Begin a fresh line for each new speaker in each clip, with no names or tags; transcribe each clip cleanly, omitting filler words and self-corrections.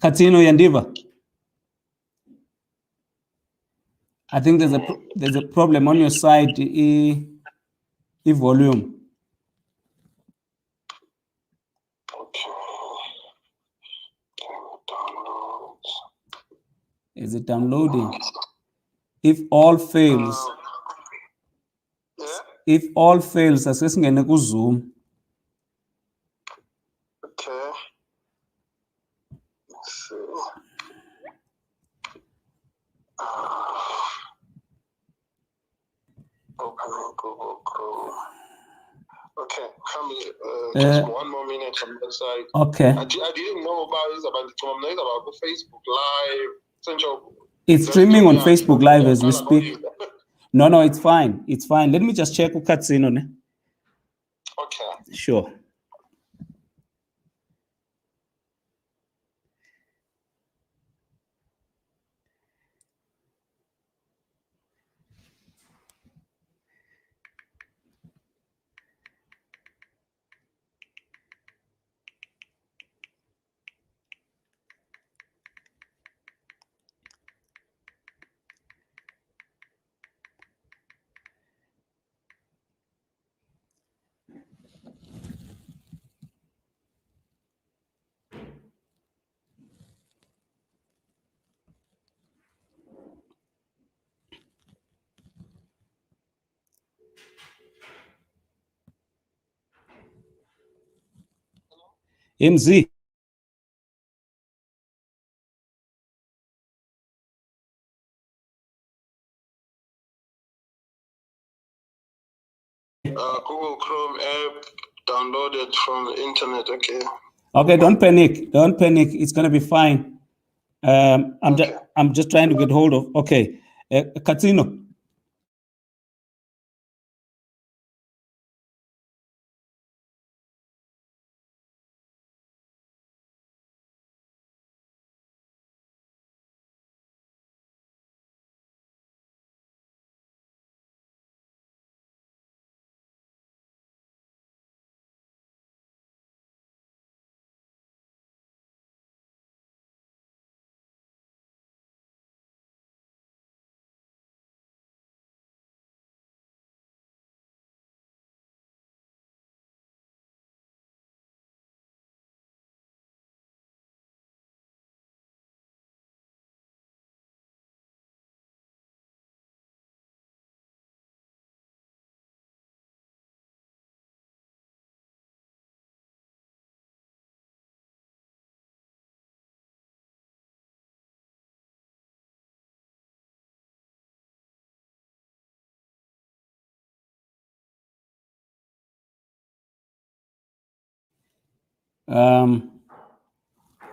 Catsino Yandiva. I think there's a problem on your side, volume. Is it downloading? If all fails, asesingene ku Zoom.
Okay. Let's see. Opening Google Chrome. Okay, just 1 more minute on that side.
Okay.
I didn't know about this, about Facebook Live.
It's streaming on Facebook Live as we speak. No, it's fine. It's fine. Let me just check with Catsino.
Okay.
Sure. MZ.
Google Chrome app downloaded from the internet. Okay.
Okay, don't panic. Don't panic. It's gonna be fine. I'm just trying to get hold of. Okay, Catsino.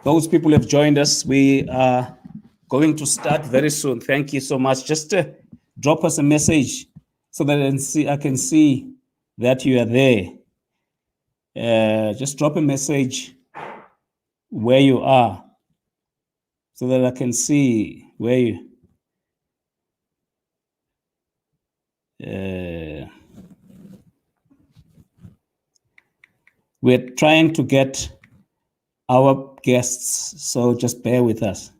Those people have joined us. We are going to start very soon. Thank you so much. Just drop us a message so that I can see that you are there. Just drop a message where you are so that I can see where you. We're trying to get our guests, so just bear with us.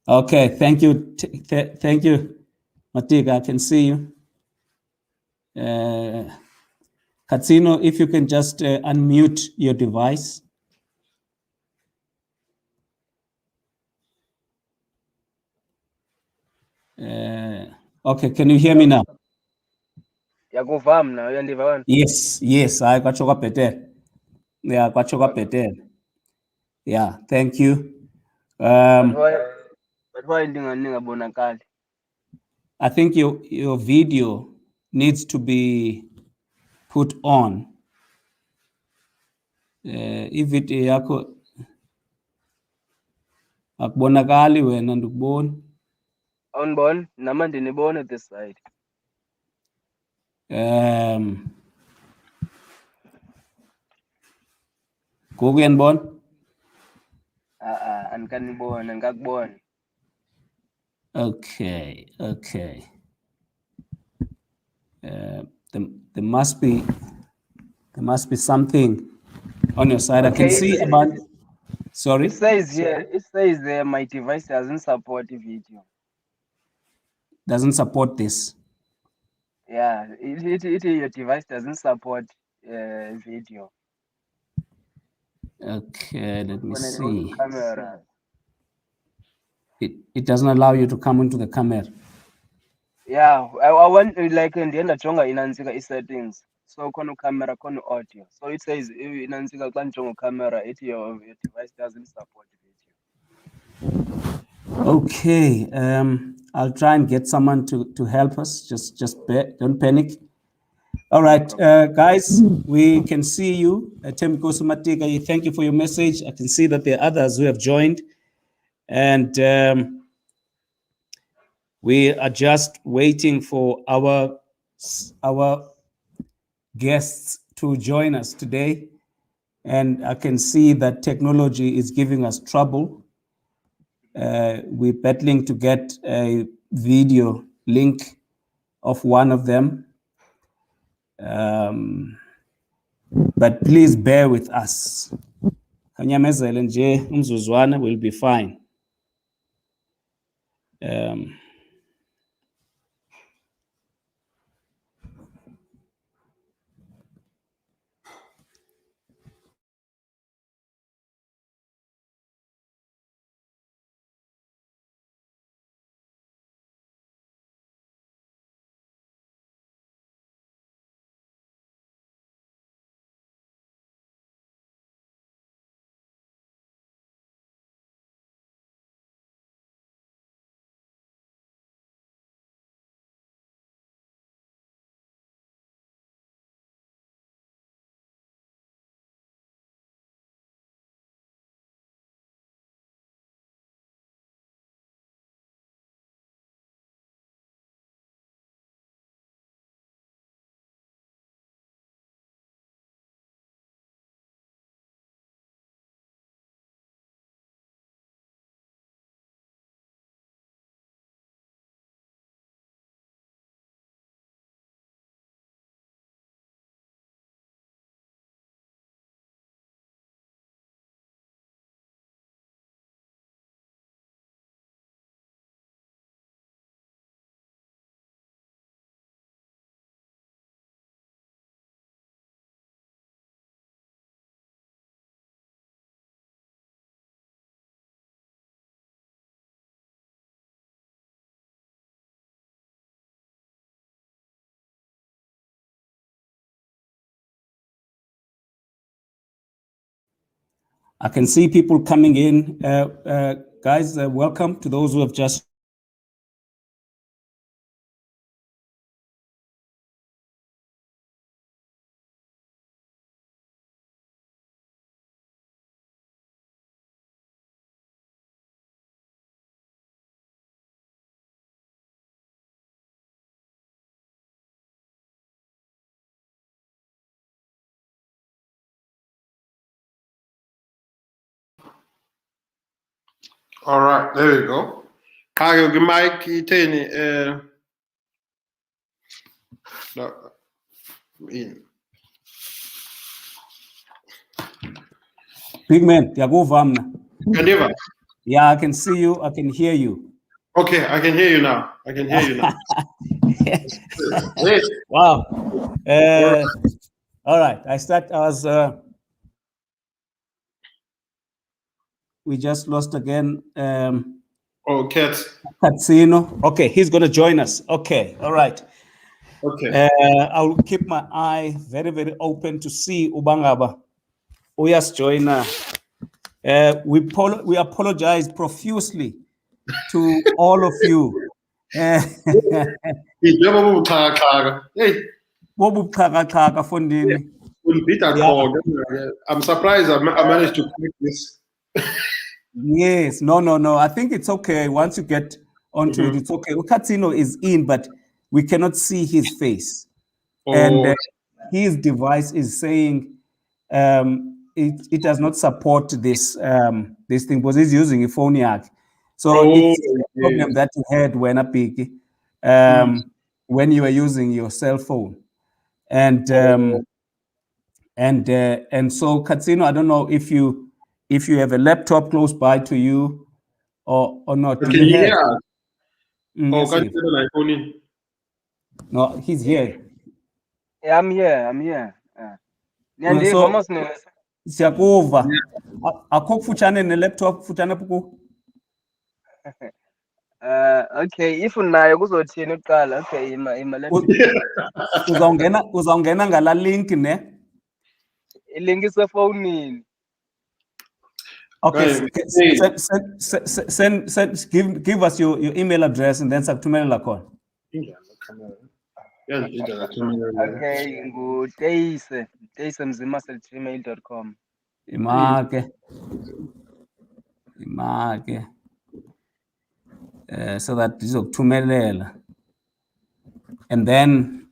Okay, thank you. Thank you, Matika. I can see you. Catsino, if you can just unmute your device. Okay, can you hear me now?
Yakuva mna uyandiva wena?
Yes, hayi kwatsho kwabhetere. Yeah, kwatsho kwabhetere. Yeah, thank you.
But why ndingabonakali?
I think your video needs to be put on. Ivideo yakho akubonakali wena ndikuboni.
Awundiboni? Nama ndinibone this side.
Ngoku uyanibona?
Andikanibona, ngakubona.
Okay. There must be something on your side. Okay, I can see about. Sorry.
It says there my device doesn't support video.
Doesn't support this.
Yeah, your device doesn't support video.
Okay, let me
When it
see.
goes to camera.
It doesn't allow you to come into the camera.
Yeah, I want like ndienda jonga inanzika settings. So kono camera kono audio. So it says inanzika xa ndijonga camera your device doesn't support video.
Okay, I'll try and get someone to help us. Just don't panic. All right, guys, we can see you. Temiko Sumatika, thank you for your message. I can see that there are others who have joined, and we are just waiting for our guests to join us today. And I can see that technology is giving us trouble. We're battling to get a video link of one of them. But please bear with us. Kanyamezele nje umzuzwana will be fine. I can see people coming in. Guys, welcome to those who have just
All right, there we go. Kage Mike iteni no.
Big man, Yagovamna.
Kandiva.
Yeah, I can see you. I can hear you.
Okay, I can hear you now.
Wow. All right. We just lost again
Oh,
Catsino. Okay, he's going to join us. Okay, all right.
Okay.
I'll keep my eye very, very open to see Ubangaba. Uyas joiner. We apologize profusely to all of you.
Hey. I'm surprised I managed to click this.
Yes, no. I think it's okay. Once you get onto it, it's okay. Catsino is in, but we cannot see his face. And his device is saying it does not support this this thing because he's using a phone yak. So it's a problem that you had when when you were using your cell phone. And so Catsino, I don't know if you have a laptop close by to you or not. Do you have? Yes, no, he's here.
Yeah, I'm here.
So siyakuva akho kufutshane ne-laptop kufutshane puku.
Okay, if unayo kuzothini uqala? Okay, ima
uzawungena ngala link ne.
Ilink isefonini.
Okay, give us your email address and then sakuthumelela khona.
Okay, Teyise Mzimasi@gmail.com.
Imake. So that izokuthumelela. And then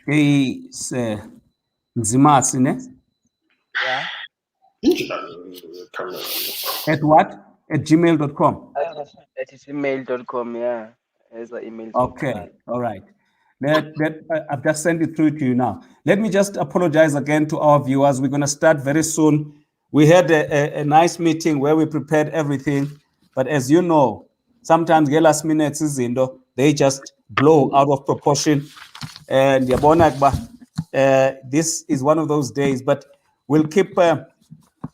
Teyise Mzimasi ne?
Yeah.
At what? At gmail.com.
At gmail.com, yeah. As an email.
Okay, all right. I've just sent it through to you now. Let me just apologize again to our viewers. We're going to start very soon. We had a nice meeting where we prepared everything. But as you know, sometimes the last minutes they just blow out of proportion. And this is one of those days. But we'll keep,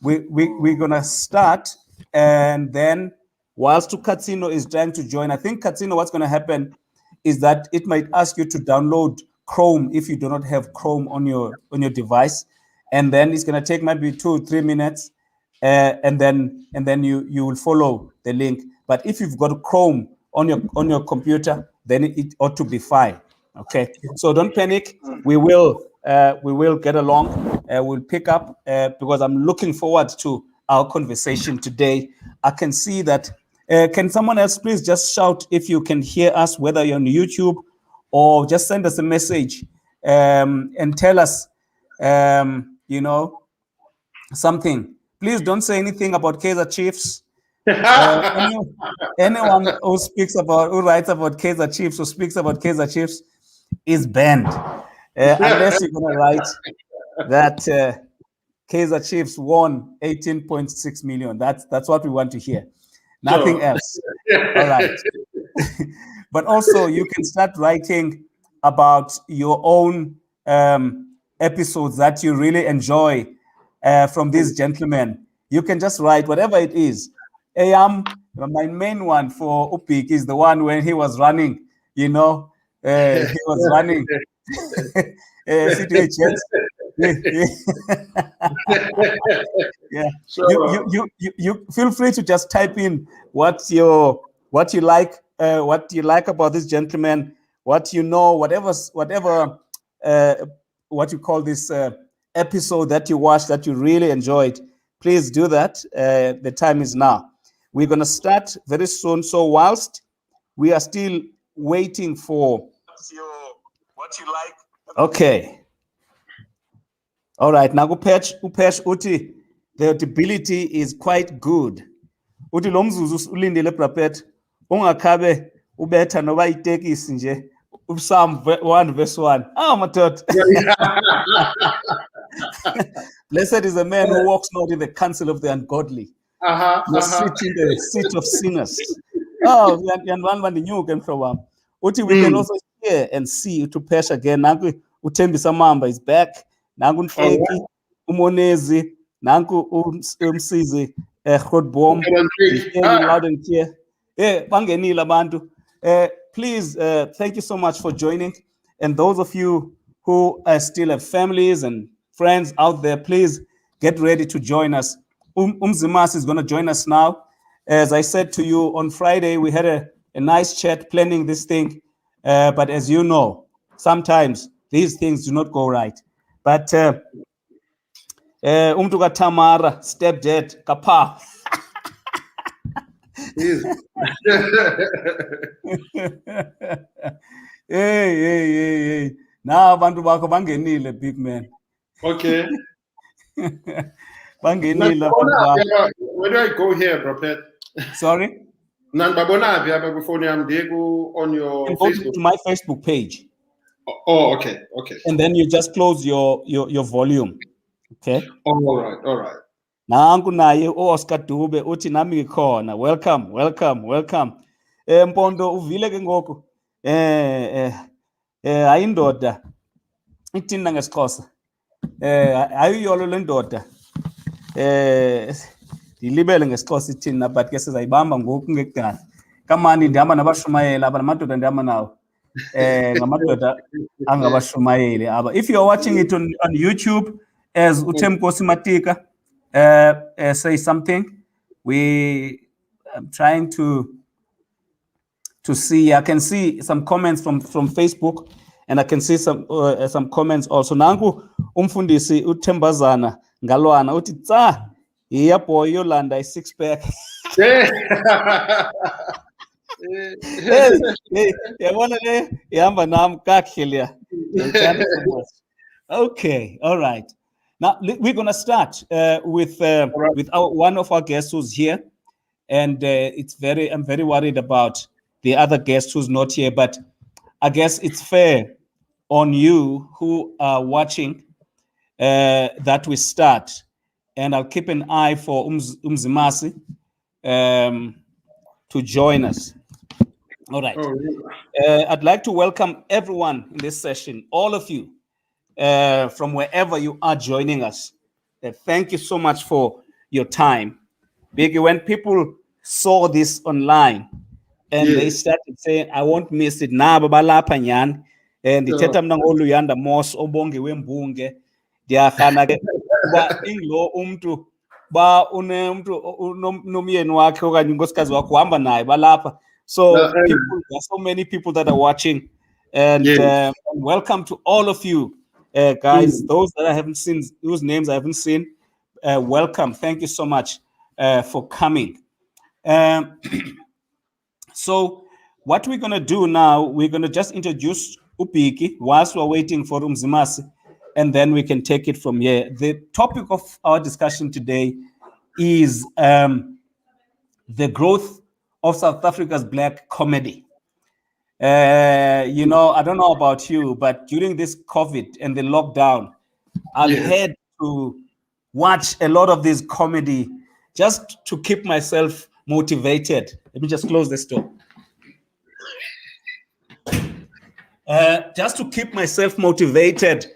we're going to start. And then whilst Catsino is trying to join, I think Catsino, what's going to happen is that it might ask you to download Chrome if you do not have Chrome on your device, and then it's going to take maybe 2 or 3 minutes, and then you will follow the link. But if you've got Chrome on your computer, then it ought to be fine. Okay, so don't panic. We will get along. We'll pick up because I'm looking forward to our conversation today. I can see that. Can someone else please just shout if you can hear us, whether you're on YouTube, or just send us a message and tell us, something. Please don't say anything about Kaizer Chiefs. Anyone who writes about Kaizer Chiefs or speaks about Kaizer Chiefs is banned, unless you're going to write that Kaizer Chiefs won 18.6 million. That's what we want to hear. Nothing else. All right. But also, you can start writing about your own episodes that you really enjoy from these gentlemen. You can just write whatever it is. My main one for Upik is the one when he was running, he was running. Yeah. You feel free to just type in what you like about this gentleman, what you know, whatever what you call this episode that you watched that you really enjoyed. Please do that. The time is now. We're going to start very soon. So whilst we are still waiting for what you like. Okay. All right. Now Upesh Uti, the audibility is quite good. Uti lo mzuzu ulindele brapet ungakhabe ubetha noba itekisi nje Psalm 1:1. Matot. Blessed is the man who walks not in the counsel of the ungodly. Nor sit in the seat of sinners. We can also hear and see to Pesh again. Nanku Utembisa Mamba is back. Nanku Nhleki, Umonezi, Nanku Umsizi, Godbom, loud and clear. bangenile abantu. Please, thank you so much for joining. And those of you who still have families and friends out there, please get ready to join us. Mzimasi is going to join us now. As I said to you on Friday, we had a nice chat planning this thing. But as you know, sometimes these things do not go right. But umntu kaTamara, stepdad, kapha. Hey. Now abantu bakho bangenile, big man.
Okay.
Bangenile.
Where do I go here, bro, Pet?
Sorry?
On your
Go
Facebook.
to my Facebook page.
Oh, okay.
And then you just close your volume. Okay?
All right.
Nangu naye Oscar Dube uthi nami ngikhona. Welcome. Mpondo uvile ke ngoku. Ayindoda. Ithina ngesixhosa. Ayiyolo le ndoda. Dilibele ngesixhosa ithina but ke sizayibamba ngoku ngekudala. Kamani ndihamba nabashumayeli aba namadoda ndihamba nawo. Ngamadoda angabashumayeli aba. If you are watching it on YouTube as Uthemkosi Matika say something, I'm trying to see. I can see some comments from Facebook, and I can see some comments also. Nangu umfundisi uThembazana Ngalwana uthi tsa iyapho yolanda i-6 pack. Yabona le ihamba nami kahle leya. Okay, all right. Now we're going to start with one of our guests who's here, and I'm very worried about the other guest who's not here, but I guess it's fair on you who are watching that we start, and I'll keep an eye for Mzimasi to join us. All right. I'd like to welcome everyone in this session, all of you. From wherever you are joining us. Thank you so much for your time. Because when people saw this online and they started saying, I won't miss it, na babalapha nyani, and ithetha mna ngoluyanda mos obonge wembunge ndiyakhana ke kuba inglo umntu ba nomyeni wakhe okanye unkosikazi wakhe uhamba naye balapha. So there are so many people that are watching, and welcome to all of you. Guys, those that I haven't seen, whose names I haven't seen, welcome. Thank you so much for coming. So what we're going to do now, we're going to just introduce Upiki whilst we're waiting for Mzimasi, and then we can take it from here. The topic of our discussion today is the growth of South Africa's Black comedy. I don't know about you, but during this COVID and the lockdown, I've had to watch a lot of this comedy just to keep myself motivated. Let me just close this door. Just to keep myself motivated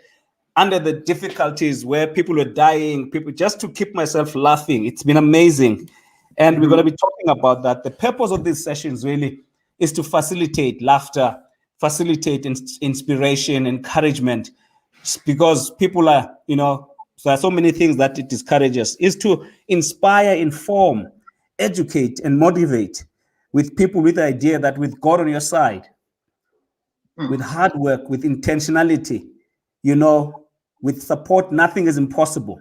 under the difficulties where people were dying, just to keep myself laughing. It's been amazing. And we're going to be talking about that. The purpose of these sessions really is to facilitate laughter, facilitate inspiration, encouragement, because people are, there are so many things that it discourages, is to inspire, inform, educate, and motivate with people with the idea that with God on your side, with hard work, with intentionality, with support, nothing is impossible.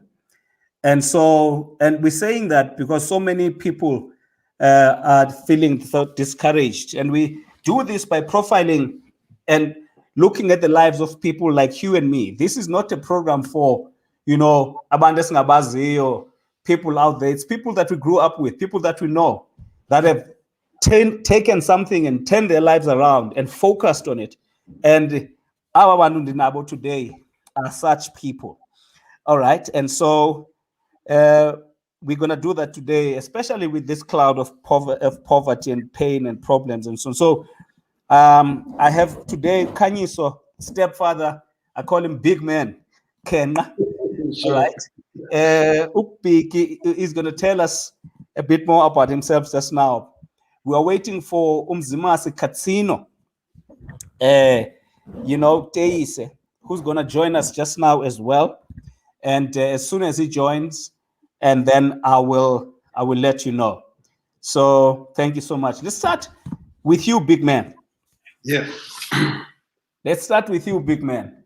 And we're saying that because so many people are feeling discouraged. And we do this by profiling and looking at the lives of people like you and me. This is not a program for, Abandes Ngabazi or people out there. It's people that we grew up with, people that we know, that have taken something and turned their lives around and focused on it. And our Wanundinabo today are such people. All right. And so we're going to do that today, especially with this cloud of poverty and pain and problems and so on. So I have today Khanyiso, stepfather. I call him Big Man, Kenqa. All right. Upiki is going to tell us a bit more about himself just now. we are waiting for Mzimasi Catsino. Teyise, who's gonna join us just now as well. And as soon as he joins, and then I will let you know. So thank you so much. Let's start with you, big man.
Yeah.
Let's start with you, big man.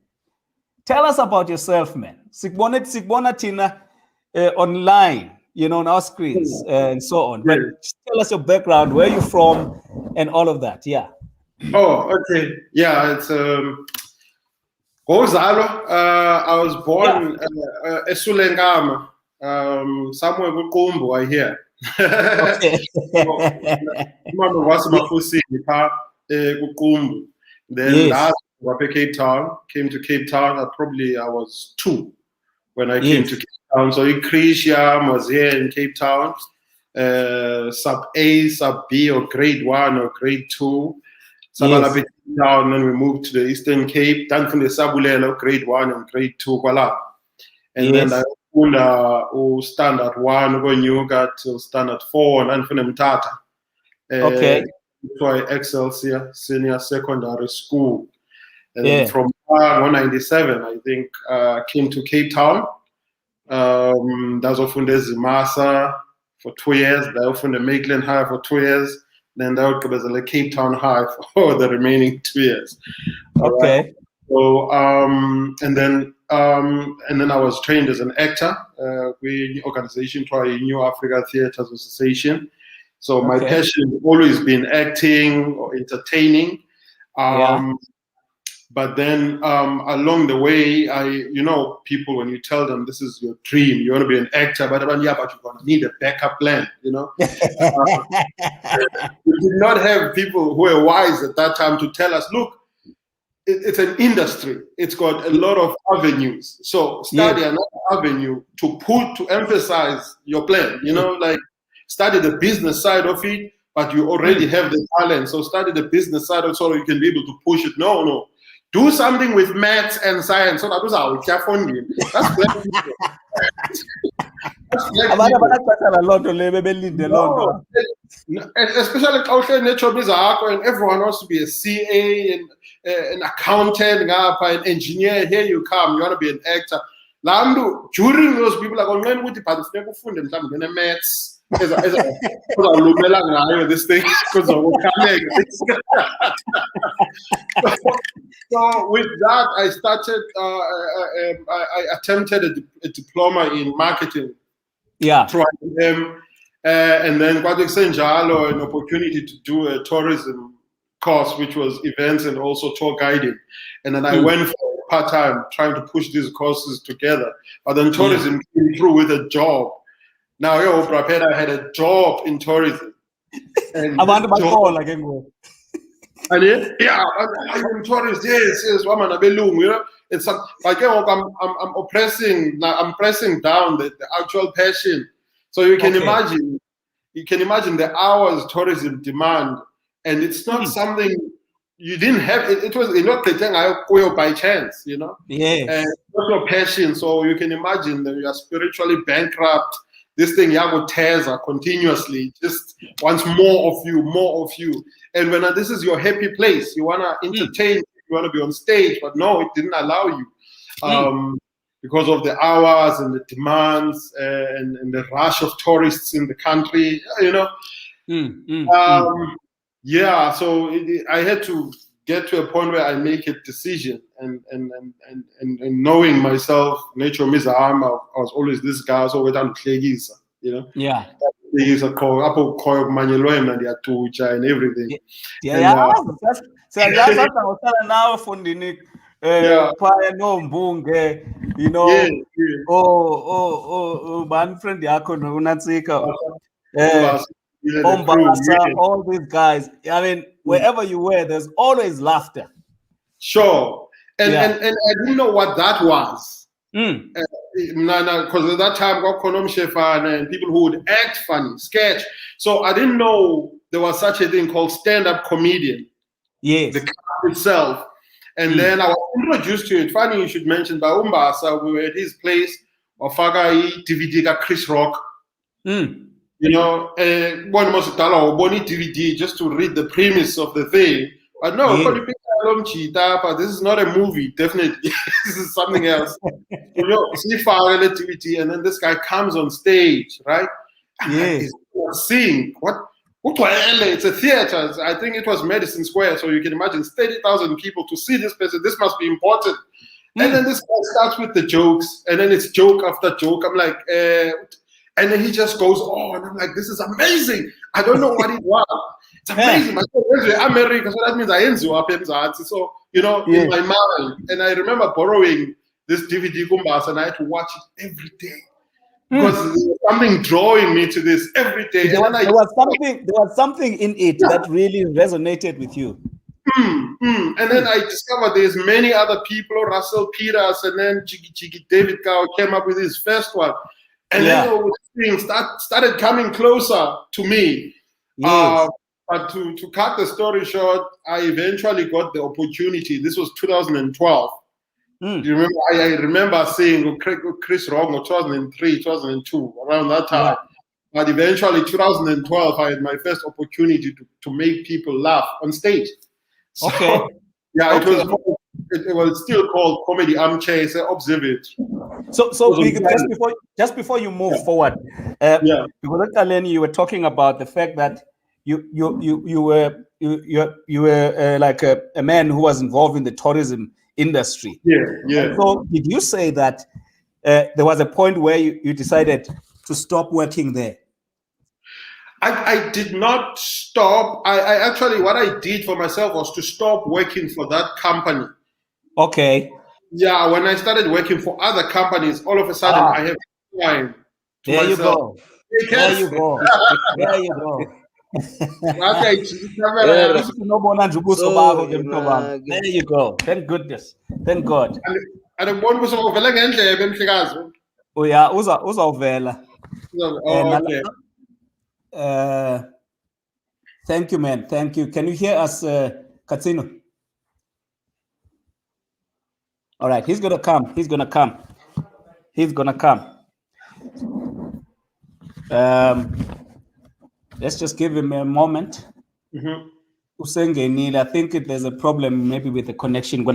Tell us about yourself, man. Sikbona Tina online, on our screens and so on. But just tell us your background, where you're from, and all of that. Yeah.
Oh, okay. Yeah, it's Gozalo. I was born Esulengama, somewhere with Kumbu, I hear.
Okay.
Then last Cape Town, came to Cape Town. I was 2 when I came to Cape Town. So Ikrisham was here in Cape Town, sub A, sub B, or grade 1 or grade 2. Cape Town, then we moved to the Eastern Cape. Then from the Sabulelo, grade 1 and grade 2, and then I opened standard 1, when you got to standard 4, and then from the Mtata.
Okay.
To Excelsior Senior Secondary School. And from 1997, I think, came to Cape Town. That's often the Mzimasi for 2 years. That often the Maitland High for 2 years. Then that was the Cape Town High for the remaining 2 years.
Okay.
Right. So and then I was trained as an actor. We organization called New Africa Theatres Association. So my passion has always been acting or entertaining. But then along the way, people, when you tell them this is your dream, you want to be an actor, but you're going to need a backup plan, We did not have people who were wise at that time to tell us, look, it's an industry. It's got a lot of avenues. So study another avenue to emphasize your plan, study the business side of it, but you already have the talent. So study the business side of it so you can be able to push it. No. Do something with maths and science. So that was our funding. That's black people. Especially and everyone wants to be a CA and an accountant, an engineer. Here you come, you want to be an actor. During those people are going with the maths. This thing so with that, I started. I attempted a diploma in marketing.
Yeah.
And then an opportunity to do a tourism course, which was events and also tour guiding. And then I went for part-time trying to push these courses together. But then tourism came through with a job. Now, I had a job in tourism. And I'm in tourist, yes, it's I'm pressing down the actual passion. So you can imagine the hours tourism demand, and it's not something you didn't have. It was not by chance,
Yes.
And not your passion. So you can imagine that you are spiritually bankrupt. This thing Yago tears continuously, just wants more of you. And when this is your happy place, you want to entertain, you want to be on stage, but no, it didn't allow you because of the hours and the demands and the rush of tourists in the country, So I had to get to a point where I make a decision and knowing myself, nature Mizahama, I was always this guy, so we done Teyise,
Yeah.
Teyise and everything.
One friend all these guys. I mean, wherever you were, there's always laughter.
Sure. And I didn't know what that was. Because at that time, got Konom Shefan and people who would act funny, sketch. So I didn't know there was such a thing called stand-up comedian.
Yes.
The craft itself. And then I was introduced to it. Funny you should mention, by Umbasa, we were at his place, Wafaga DVD Chris Rock. You know, one must tell DVD just to read the premise of the thing. But no, but this is not a movie, definitely. This is something else. You know, see relativity, and then this guy comes on stage, right?
Yeah.
Seeing what it's a theater. I think it was Madison Square, so you can imagine 30,000 people to see this person. This must be important. And then this guy starts with the jokes, and then it's joke after joke. I'm like, and then he just goes on. I'm like, this is amazing. I don't know what it was. It's amazing. America, so that means I end up. So, you know, in my mind. And I remember borrowing this DVD Gumbas, and I had to watch it every day. Because there was something drawing me to this every day.
There was something in it that really resonated with you.
And then I discovered there's many other people, Russell Peters, and then Chiki David Cow came up with his first one. And then things started coming closer to me.
Yes.
But to cut the story short, I eventually got the opportunity. This was 2012. You remember? I remember seeing Chris Rongo 2003, 2002, around that time. But eventually, 2012, I had my first opportunity to make people laugh on stage. So, it was still called Comedy Armchair. So observe it.
So just before you move forward, because Kaleni, you were talking about the fact that you were like a man who was involved in the tourism industry. So did you say that there was a point where you decided to stop working there?
I did not stop. I actually, what I did for myself was to stop working for that company.
Okay.
Yeah, when I started working for other companies, all of a sudden I have time to
there
myself.
There you go. There you go. There you go. Thank goodness. Thank God. Oh yeah, uzawuvela. Thank you, man. Thank you. Can you hear us, Catsino? All right, he's gonna come. He's gonna come. He's gonna come. Let's just give him a moment. I think there's a problem maybe with the connection.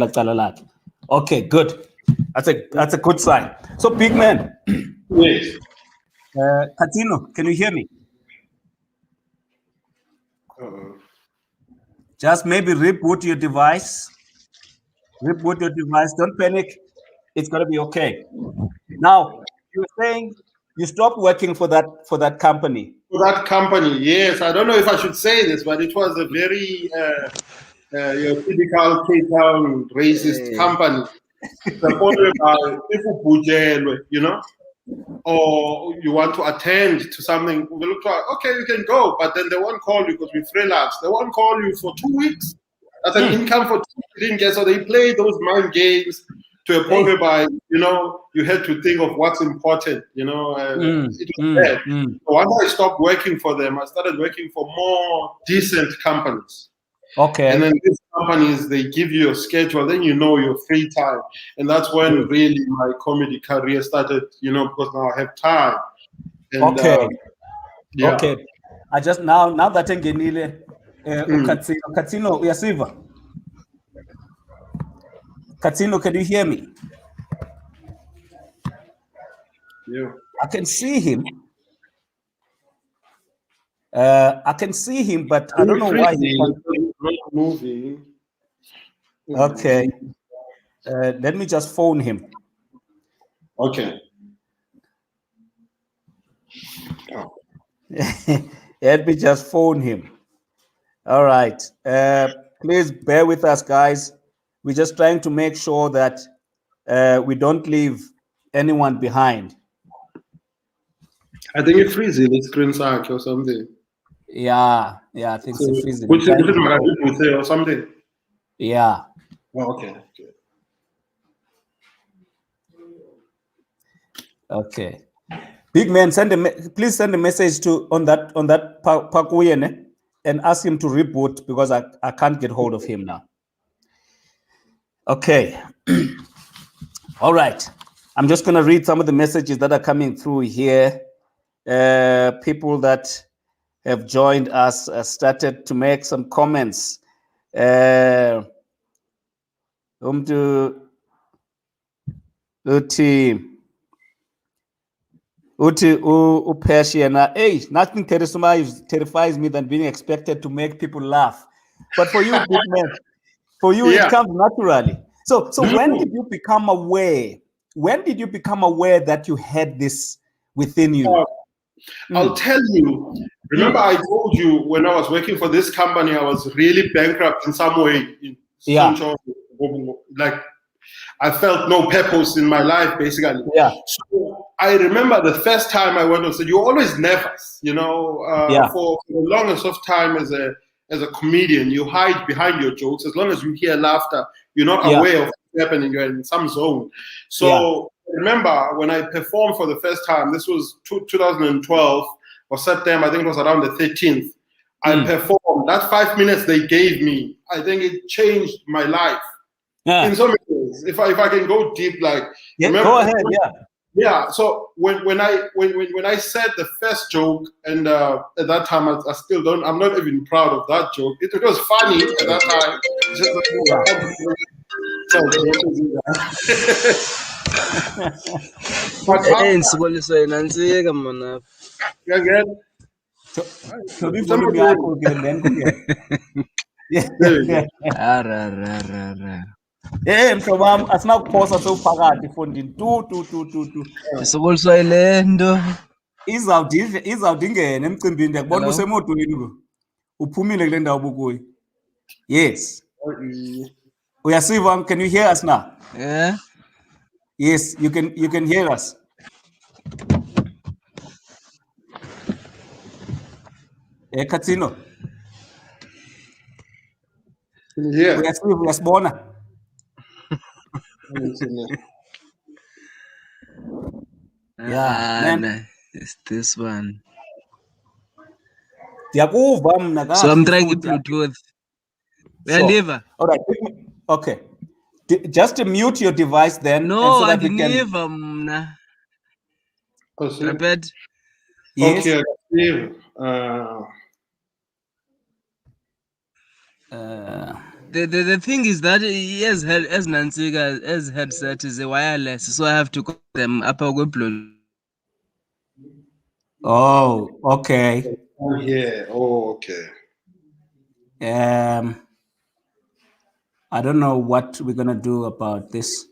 Okay, good. That's a good sign. So, big man.
Yes.
Catsino, can you hear me? Just maybe reboot your device. Reboot your device. Don't panic. It's gonna be okay. Now, you were saying you stopped working for that company.
For that company, yes. I don't know if I should say this, but it was a very your typical Cape Town racist company. Supported by people, you know, or you want to attend to something. We look like, okay, you can go, but then they won't call you because we freelance. They won't call you for 2 weeks. That's an income for 2 weeks. You didn't get, so they play those mind games to a point whereby, you know, you had to think of what's important, you know. It was bad. So once I stopped working for them, I started working for more decent companies.
Okay.
And then these companies, they give you a schedule, then you know your free time. And that's when really my comedy career started, you know, because now I have time. And,
okay. Okay. I just now that Ngenile Catsino uyasiva. Catsino, can you hear me?
Yeah.
I can see him. I can see him, but I don't know why he's not
moving.
Okay. Let me just phone him.
Okay.
Let me just phone him. All right. Please bear with us, guys. We're just trying to make sure that we don't leave anyone behind.
I think it's freezing the screen sack or something.
Yeah, I think it's freezing.
Or something.
Yeah.
Oh, okay.
Okay. Big man, please send a message on that Pakuyene and ask him to reboot because I can't get hold of him now. Okay. All right. I'm just going to read some of the messages that are coming through here. People that have joined us started to make some comments. Uthi Persian, hey, nothing terrifies me than being expected to make people laugh. But for you, big man, for you, it comes naturally. So when did you become aware? When did you become aware that you had this within you?
I'll tell you. Remember, I told you when I was working for this company, I was really bankrupt in some way. Like I felt no purpose in my life, basically.
Yeah.
So I remember the first time I went on stage, you're always nervous, you know. For the longest of time as a comedian, you hide behind your jokes. As long as you hear laughter, you're not aware of what's happening. You're in some zone. So I remember when I performed for the first time, this was 2012 or September, I think it was around the 13th. I performed. That 5 minutes they gave me, I think it changed my life. In so many ways. If I can go deep, like remember,
go ahead,
yeah. So when I said the first joke, and at that time I still don't. I'm not even proud of that joke. It was funny at that time.
mhlobam asinakuphosa sewuphakathi efondini tu
Sokuliswa ile nto
izawuthi ingene emcimbini ndiyakubona usemotweni uphumile kule ndawo bukuyo. Yes. Uyasiva? Can you hear us now?
Yeah.
Yes, you can hear us. Catsino.
Yeah.
Uyasibona?
It's this one.
Ndiyakuva mna
So I'm trying Bluetooth. Uyaliva?
All right. Okay. Just mute your device then.
No,
so that
andiniva mna. Repeat.
Yes.
Okay.
The thing is that as Nansika as headset is a wireless, so I have to call them up a Bluetooth.
Oh, okay.
Oh yeah. Oh, okay.
I don't know what we're gonna do about this.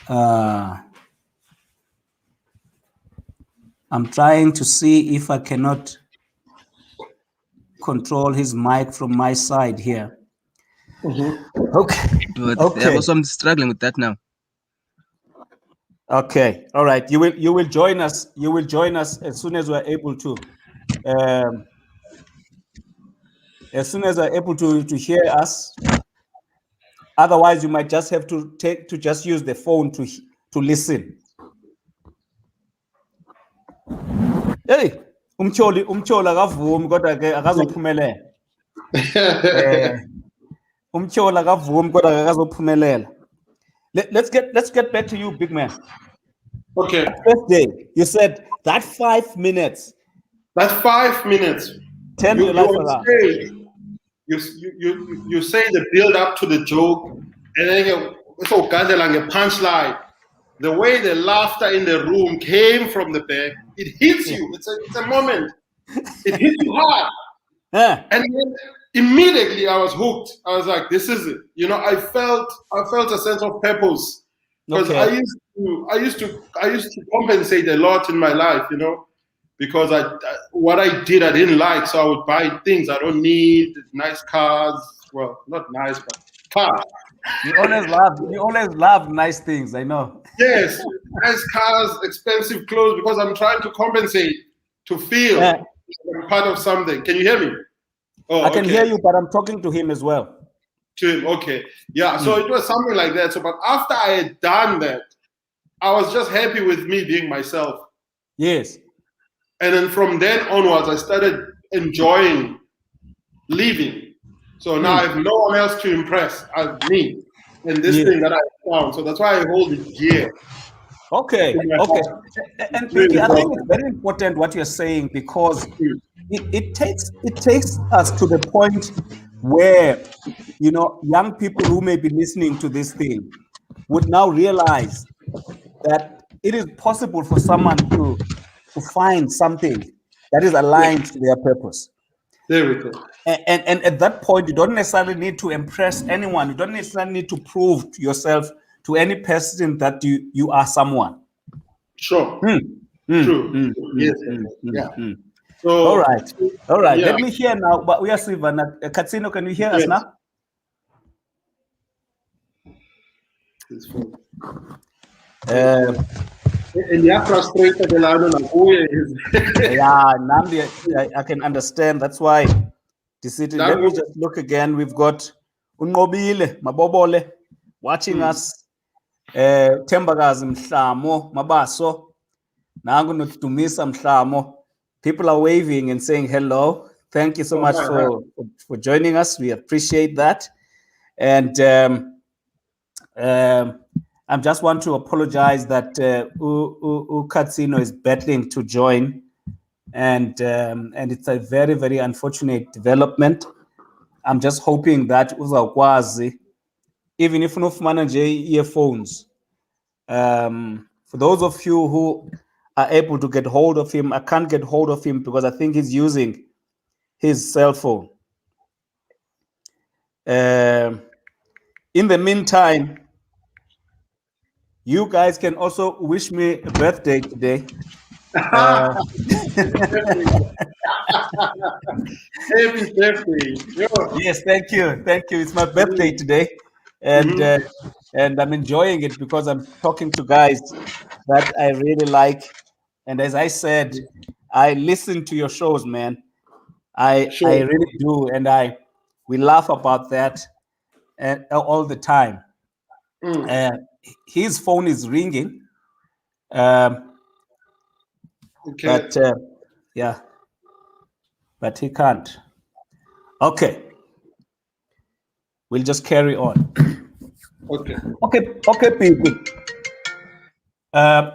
I'm trying to see if I cannot control his mic from my side here. Okay.
So I'm struggling with that now.
Okay. All right. You will join us. You will join us as soon as we're able to. As soon as we're able to hear us. Otherwise, you might just have to just use the phone to listen. Hey, umcholi akavumi kodwa ke akazophumelela. Umcholi akavumi kodwa akazophumelela. Let's get back to you, big man.
Okay.
First day, you said that 5 minutes.
That 5 minutes.
Turn your life around.
You say the build up to the joke, and then it's all kind of like a punchline. The way the laughter in the room came from the back, it hits you. It's a moment. It hits you hard. And then immediately I was hooked. I was like, this is it. You know, I felt a sense of purpose. Because I used to compensate a lot in my life, you know, because what I did I didn't like, so I would buy things I don't need, nice cars. Well, not nice, but cars.
You always love nice things, I know.
Yes, nice cars, expensive clothes, because I'm trying to compensate to feel I'm part of something. Can you hear me? Oh,
I can hear you, but I'm talking to him as well.
To him, okay. Yeah, so it was something like that. So, but after I had done that, I was just happy with me being myself.
Yes.
And then from then onwards, I started enjoying living. So now I have no one else to impress as me in this thing that I found. So that's why I hold it dear.
Okay. And Pinky, I think it's very important what you're saying, because it takes us to the point where, you know, young people who may be listening to this thing would now realize that it is possible for someone to find something that is aligned to their purpose.
There we go.
And at that point, you don't necessarily need to impress anyone. You don't necessarily need to prove yourself to any person that you are someone.
Sure. True. Yes. Yeah. So,
all right.
Yeah.
Let me hear now. But we are Sivana. Catsino, can you hear us now?
And you're frustrated.
Yeah, I can understand. That's why. Let me just look again. We've got Unqobile Mabobole watching us. Tembagazi Mhlamo Mabaso. Nangu Nodumisa Mhlamo. People are waving and saying hello. Thank you so much for joining us. We appreciate that. And I just want to apologize that Catsino is battling to join, and it's a very, very unfortunate development. I'm just hoping that uzawukwazi, even if ufumana nje earphones. For those of you who are able to get hold of him, I can't get hold of him because I think he's using his cell phone. In the meantime, you guys can also wish me a birthday today.
Happy birthday.
Yes, thank you. It's my birthday today. And I'm enjoying it because I'm talking to guys that I really like. And as I said, I listen to your shows, man. I really do, and we laugh about that all the time. His phone is ringing, but yeah, but he can't. Okay, we'll just carry on. Okay, people.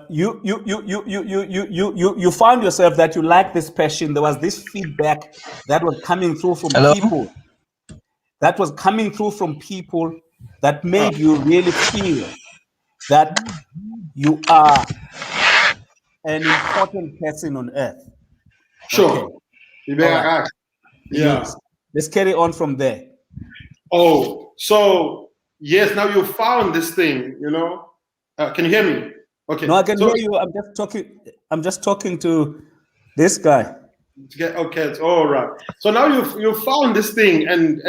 You found yourself that you like this passion. There was this feedback that was coming through from people. That was coming through from people that made you really feel that you are an important person on earth.
Sure.
Okay. Right. Yes. Let's carry on from there.
Oh, so yes, now you found this thing, you know. Can you hear me? Okay.
No, I can hear you. I'm just talking to this guy.
Okay, it's all right. So now you found this thing, and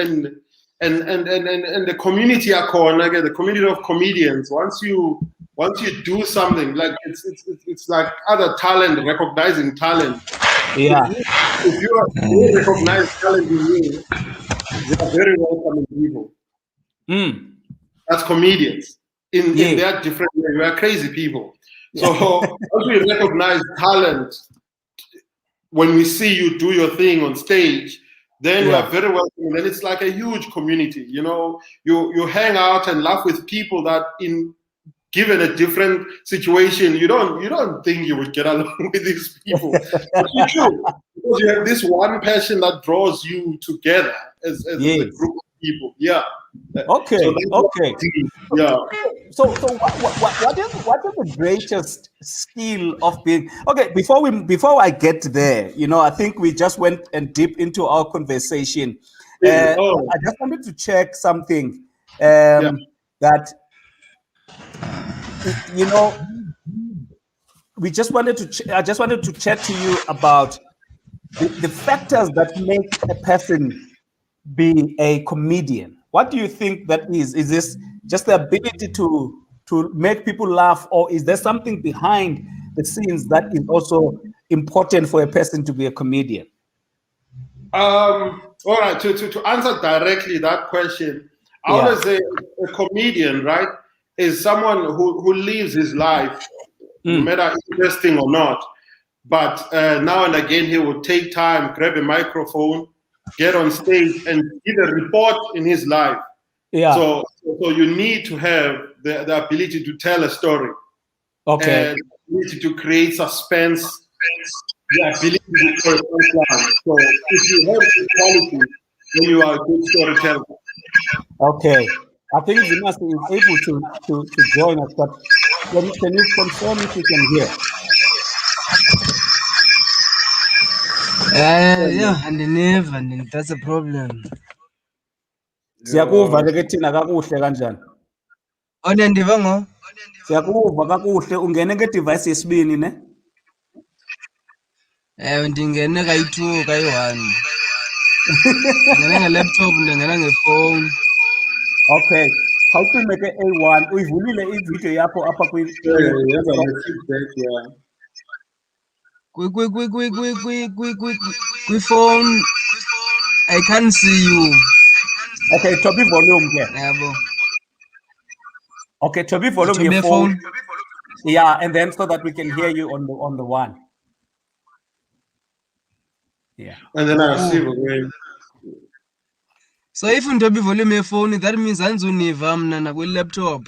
the community the community of comedians. Once you do something, like it's like other talent, recognizing talent.
Yeah.
If you recognize talent in you, they are very welcoming people. That's comedians in their different way. We are crazy people. So once we recognize talent, when we see you do your thing on stage, then we are very welcome. And it's like a huge community. You know, you hang out and laugh with people that given a different situation, you don't think you would get along with these people. But you do, because you have this one passion that draws you together as a group of people. Yeah.
Okay.
So yeah.
So what is the greatest skill of being okay? Before I get there, you know, I think we just went and deep into our conversation. I just wanted to check something that, you know, I just wanted to chat to you about the factors that make a person be a comedian. What do you think that is? Is this just the ability to make people laugh, or is there something behind the scenes that is also important for a person to be a comedian?
All right. To answer directly that question, I would say a comedian, right, is someone who lives his life, no matter interesting or not. But now and again, he will take time, grab a microphone, get on stage, and give a report in his life. Yeah. So you need to have the ability to tell a story.
Okay.
The ability to create suspense, the ability to tell a punchline. So if you have this quality, then you are a good storyteller.
Okay. I think Mzimasi is able to join us, but can you confirm if you can hear?
Yeah, and that's a problem.
Siyakuva ke thina kakuhle kanjani?
Onyandiva ngo?
Siyakuva kakuhle ungene ke device yesibini ne?
Ndingene kayi-2 kayi-1. Ndingene nge-laptop, ndingena ngefowuni.
Okay. Khawucime ke A1 uyivulile ivideo yakho apha
Feedback, yeah.
Kwifowuni, I can't see you.
Okay, top volume ke.
Yabo.
Okay, top volume
Thobe
your phone.
phone.
Yeah, and then so that we can hear you on the one. Yeah.
And then I see again.
So if ndithoba ivolume yefowuni, that means andizuniva mna nakwi-laptop.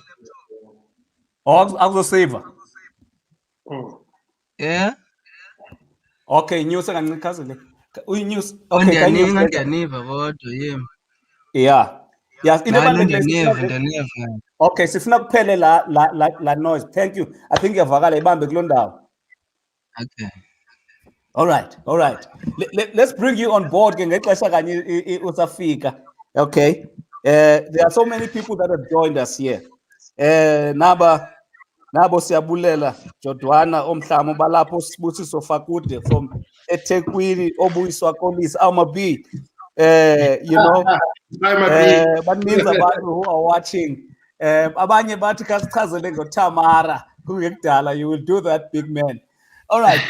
Akuzosave.
Yeah?
Okay, news kancinci uyinews. Okay,
Ndiyaniva kodwa yem.
Yeah. Yes,
Ndiyaniva.
Okay, sifuna kuphele la noise. Thank you. I think iyavakala ibambe kuloo ndawo.
Okay.
All right. Let's bring you on board ke ngexesha kanye usafika. Okay. There are so many people that have joined us here. Nabo siyabulela Jodwana Omhlamo balapho Sibusiso Fakude from eThekwini Obuyiswa Kolisi Amabi. You know, but means abantu who are watching. Abanye bathi kasichazele ngoTamara kungekudala, you will do that, big man. All right.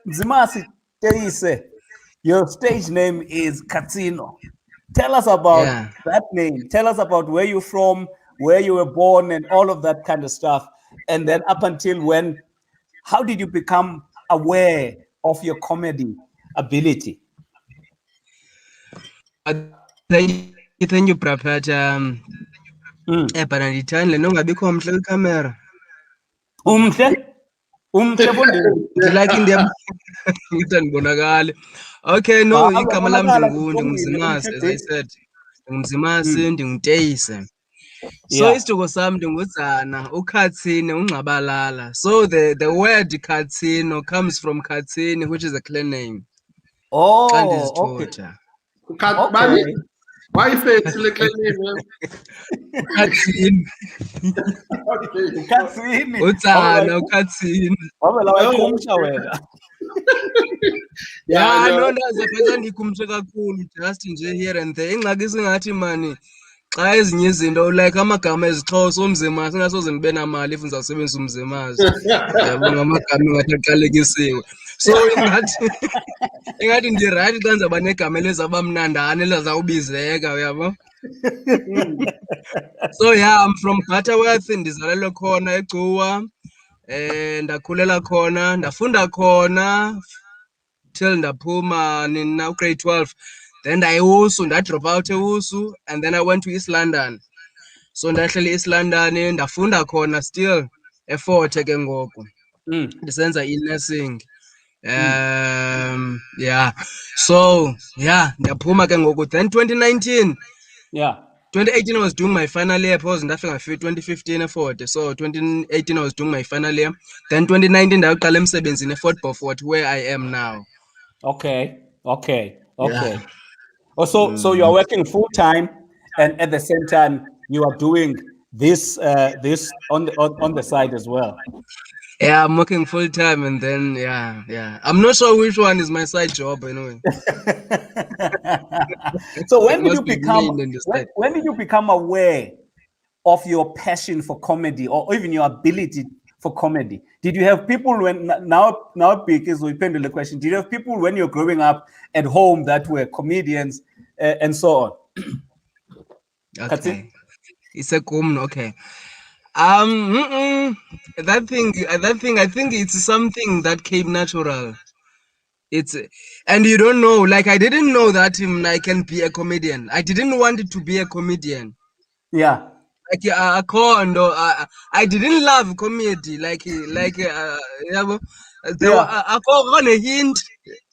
Mzimasi Teyise, your stage name is Catsino. Tell us about that name. Tell us about where you're from, where you were born, and all of that kind of stuff. And then up until when, how did you become aware of your comedy ability?
Thank you, Praphat. But andithandi le nto ungabikho mhle kwikamera.
Umhle fondini.
Ndilike into ndibonakali. Okay, no, igama lam ndingumzimasi, as I said. Ndingumzimasi, ndinguteyise. So isiduko sam ndingudzana, uKhatsini, ungxabalala. So the word Catsino comes from Catsini, which is a clan name.
Oh, okay.
Why you say it's a clan name?
Catsini. Udzana, uKhatsini. Yeah, no, ndazaphetha ndikhumshe kakhulu, just nje here and there. Ingxaki singathi mani xa ezinye izinto like amagama ezixhosa umzimasi ingasoze ndibe namali if ndizawusebenzisa umzimasi. Yabo ngamagama engathi aqalekisiwe. So ingathi ndirayithi xa ndizawuba negama elizawuba mnandana elizawubizeka, uyabo. So yeah, I'm from Butterworth, ndizalelwe khona eGcuwa. Ndakhulela khona, ndafunda khona till ndaphuma now grade 12. Then ndadrop out eWusu, and then I went to East London. So ndahlala East London, ndafunda khona still eFort ke ngoku. Ndisenza i-nursing. Yeah. So yeah, ndaphuma ke ngoku. Then 2019.
Yeah.
2018 I was doing my final year, because ndafika 2015 eFort. So 2018 I was doing my final year. Then 2019 ndaqala emsebenzini eFort Beaufort, where I am now.
Okay.
Yeah.
So you are working full time, and at the same time you are doing this on the side as well.
Yeah, I'm working full time, and then yeah. I'm not sure which one is my side job anyway.
So when did you become aware of your passion for comedy, or even your ability for comedy? Did you have people now because we pendulum the question, did you have people when you're growing up at home that were comedians and so on?
Okay. It's a common, okay. That thing, I think it's something that came natural. And you don't know, like I didn't know that I can be a comedian. I didn't want to be a comedian.
Yeah.
I didn't love comedy like yabo there akho ne hint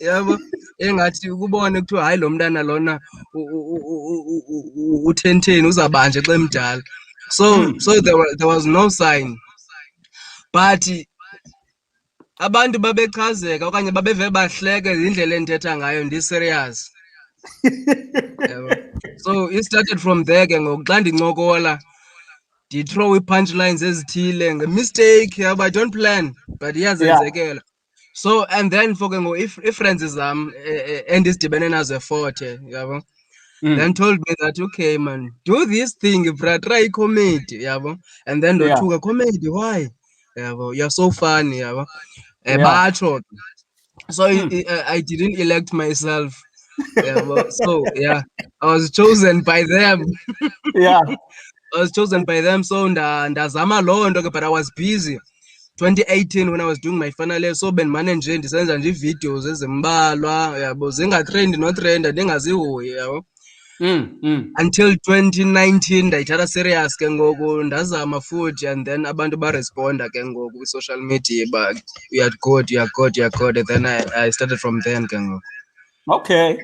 yabo engathi ukubone kuthiwa hayi lo mntana lona u10 uzabanje xa emdala so there was no sign but abantu babechazeka okanye babeve bahleke indlela endithetha ngayo ndi-serious. So it started from there ke ngoku xa ndincokola throw ii-punchlines ezithile nge-mistake yabo I don't plan but iyazenzekela. So and then for ke ngoku ii-friends zam endizidibene nazo eForte yabo then told me that okay man do this thing bra try comedy yabo and then ndothuka comedy why yabo you're so funny yabo batsho so I didn't elect myself yabo so yeah I was chosen by them. I was chosen by them so ndazama loo nto ke but I was busy 2018 when I was doing my final year so bendimane nje ndisenza nje ii-videos ezimbalwa yabo zingatrendi notrenda ndingazihoyi yabo until 2019 ndayithatha serious ke ngoku ndazama futhi and then abantu baresponda ke ngoku kwi-social media uba you're good and then I started from then ke ngoku.
Okay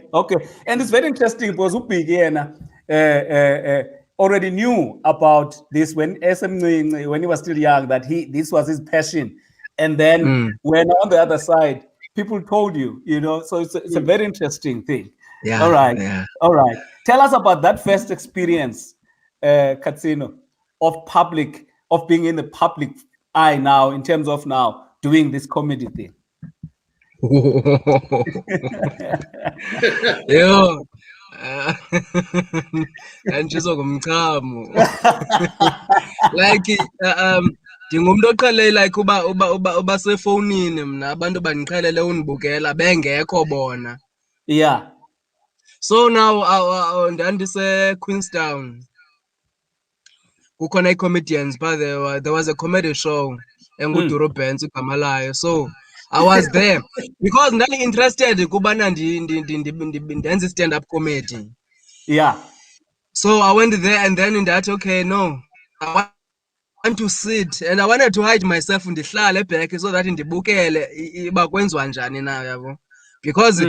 and it's very interesting because uBig yena already knew about this when he was still young that this was his passion and then when on the other side people told you know so it's a very interesting thing. All right tell us about that first experience Catsino of being in the public eye now in terms of now doing this comedy thing.
Yo andisho ngumchamo like ndingumntu oqhele like uba sefowunini mna abantu bandiqhelele undibukela bengekho bona so now ndandise Queenstown kukhona ii-comedians but there was a comedy show engudurobens igama layo so I was there because ndandi-interested kubana ndenze stand-up comedy. So I went there and then ndathi okay no I want to sit and I wanted to hide myself ndihlale back so that ndibukele iba kwenziwa njani na yabo because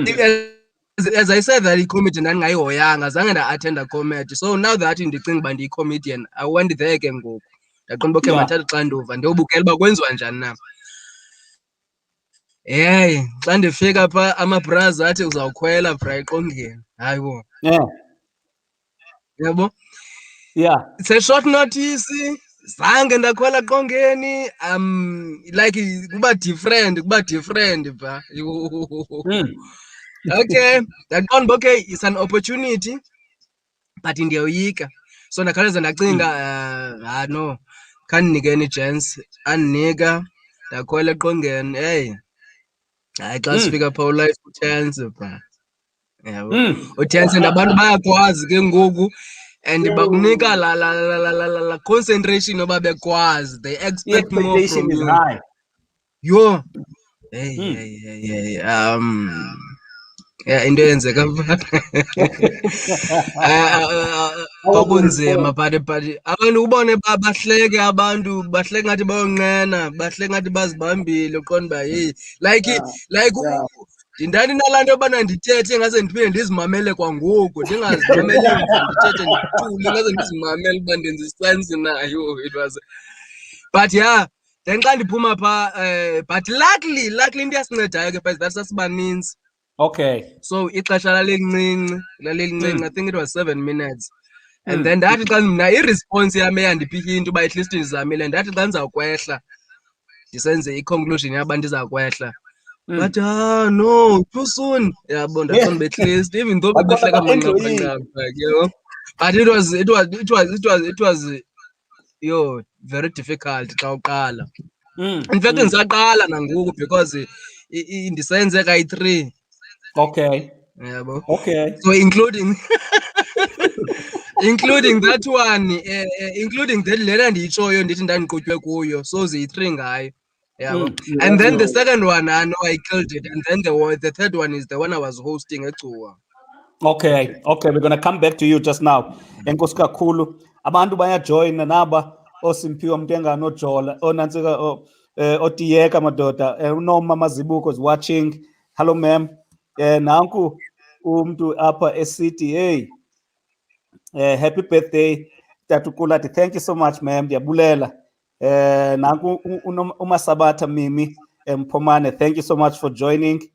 as I said that i-comedy ndandingayihoyanga zange nda-attenda comedy so now that ndicinga uba ndiyi-comedian I went there ke ngoku ndaqonda uba okay mandithathe uxanduva ndiyobukela uba kwenziwa njani na. Hey xa ndifika phaa amabhrazi athi uzawukhwela bra eqongeni hayibo yabo it's a short notice zange ndakhwela eqongeni like kuba different bra okay ndaqonda uba okay it's an opportunity but ndiyoyika so ndakhawuleza ndacinga no khandinikeni i-chance andinika ndakhwela eqongeni hey hayi xa sifika phaa ulife utense bra yabo utense nabantu bayakwazi ke ngoku and bakunika la concentration yoba bekwazi they expect more from you yo hey into eyenzeka kwakunzima but abantu ubone bahleke abantu bahleke ngathi bayonqena bahleke ngathi bazibambile uqonda uba yeyi like ndindani nalaa nto yobana ndithethe ingase ndiphinde ndizimamele kwangoku ndingazimameli mva ndithethe ndicule ingase ndizimamele uba ndenza isensi nayo it was but yeah then xa ndiphuma phaa but luckily into yasincedayo ke but that sasibaninzi so ixesha lalincinci I think it was 7 minutes and then ndathi xa mna iresponse yam eyandipha into uba at least ndizamile ndathi xa ndizawukwehla ndisenze i-conclusion yaba ndiza kwehla but no too soon yabo ndafuna uba at least even though bebehleka manqaphanqapha but it was yo very difficult xa uqala in fact ndisaqala nangoku because ndisenze kayi-3 yabo so including that one including that lena ndiyitshoyo ndithi ndandiqhutywe kuyo so ziyi-3 ngayo yabo and then the second one I know I killed it and then the third one is the one I was hosting eCuwa.
Okay we're going to come back to you just now enkosi kakhulu abantu bayajoyina naba oSimphiwe Mtenga noJola onantsika otiyeka madoda uNoma Mazibuko is watching. Hello ma'am. Nanku umntu apha eCity. Hey, happy birthday Tatukulati. Thank you so much ma'am. Ndiyabulela. Nanku uMasabatha Mimi Mpomane. Thank you so much for joining.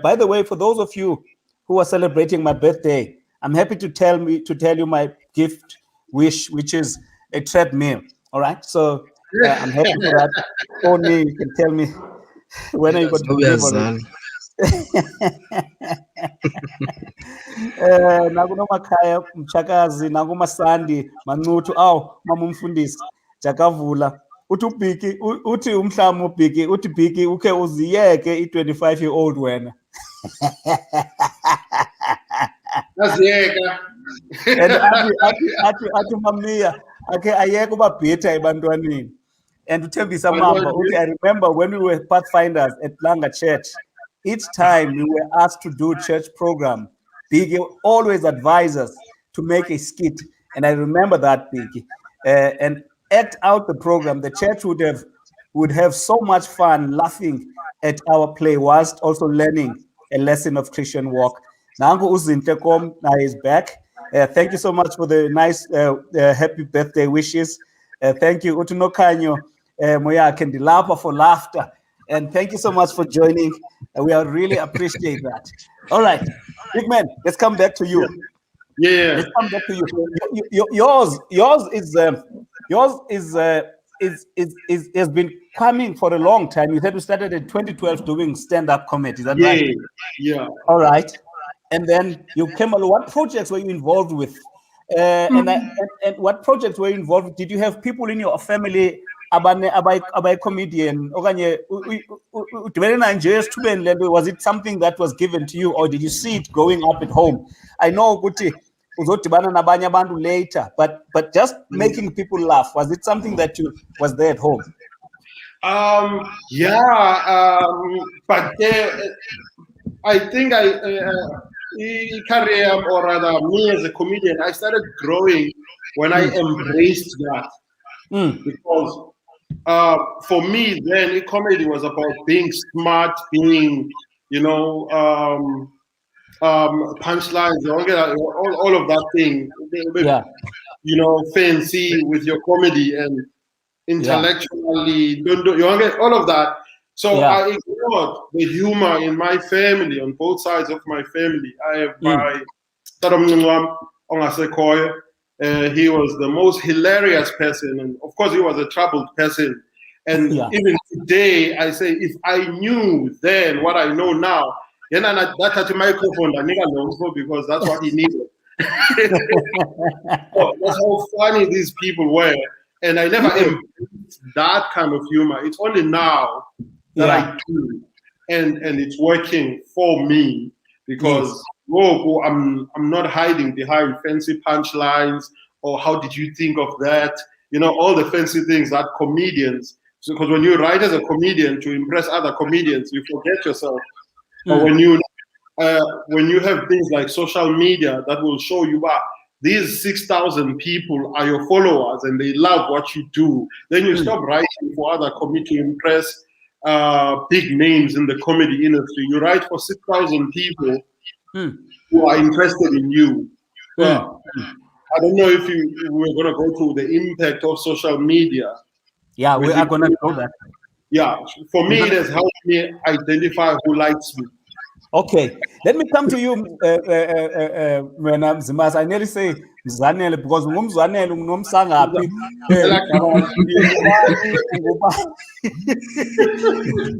By the way, for those of you who are celebrating my birthday, I'm happy to tell you my gift wish, which is a treadmill. All right, so I'm happy for that. Only you can tell me when are you going to deliver it. Nakunomakhaya Mchakazi nakumasandi Mancuthu mama umfundisi Jakavula uthi umhlamo ubhiki uthi bhiki ukhe uziyeke i-25-year-old wena.
Aziyeka.
And athi mamia akhe ayeke ubabhitha ebantwaneni. And uThembisa Mamba uthi I remember when we were pathfinders at Langa Church, each time we were asked to do church program, Biggie always advised us to make a skit, and I remember that, Biggie, and act out the program. The church would have so much fun laughing at our play whilst also learning a lesson of Christian walk. Nangu Uzintekom is back. Thank you so much for the nice happy birthday wishes. Thank you Utunokanyo Moya Kendilapa for laughter, and thank you so much for joining. We really appreciate that. All right, big man, let's come back to you.
Yeah.
Let's come back to you. Yours has been coming for a long time. You said we started in 2012 doing stand-up comedy. Is that right?
Yeah.
All right. And then you came along. What projects were you involved with? And what projects were you involved with? Did you have people in your family about comedian? Was it something that was given to you, or did you see it growing up at home? I know later, but just making people laugh, was it something that was there at home?
But I think career, or rather me as a comedian, I started growing when I embraced that. Because for me then comedy was about being smart, being punchlines, all of that thing, fancy with your comedy and intellectually, all of that. So I ignored the humor in my family, on both sides of my family. I have my Tadomnwam Ongasekoy. He was the most hilarious person, and of course he was a troubled person. And even today, I say, if I knew then what I know now, then that at the microphone, I nigga knows because that's what he needed. So that's how funny these people were, and I never embraced that kind of humor. It's only now that I do, and it's working for me because I'm not hiding behind fancy punchlines or how did you think of that? All the fancy things that comedians. So, because when you write as a comedian to impress other comedians, you forget yourself. But when you have things like social media that will show you these 6,000 people are your followers and they love what you do, then you stop writing for other comedy to impress big names in the comedy industry. You write for 6,000 people who are interested in you. I don't know if we're going to go through the impact of social media.
Yeah, we are going to go that.
Yeah, for me, it has helped me identify who likes me.
Okay, let me come to you, when I'm Mzimasi. I nearly say Mzanele because Mzanele Msangapi.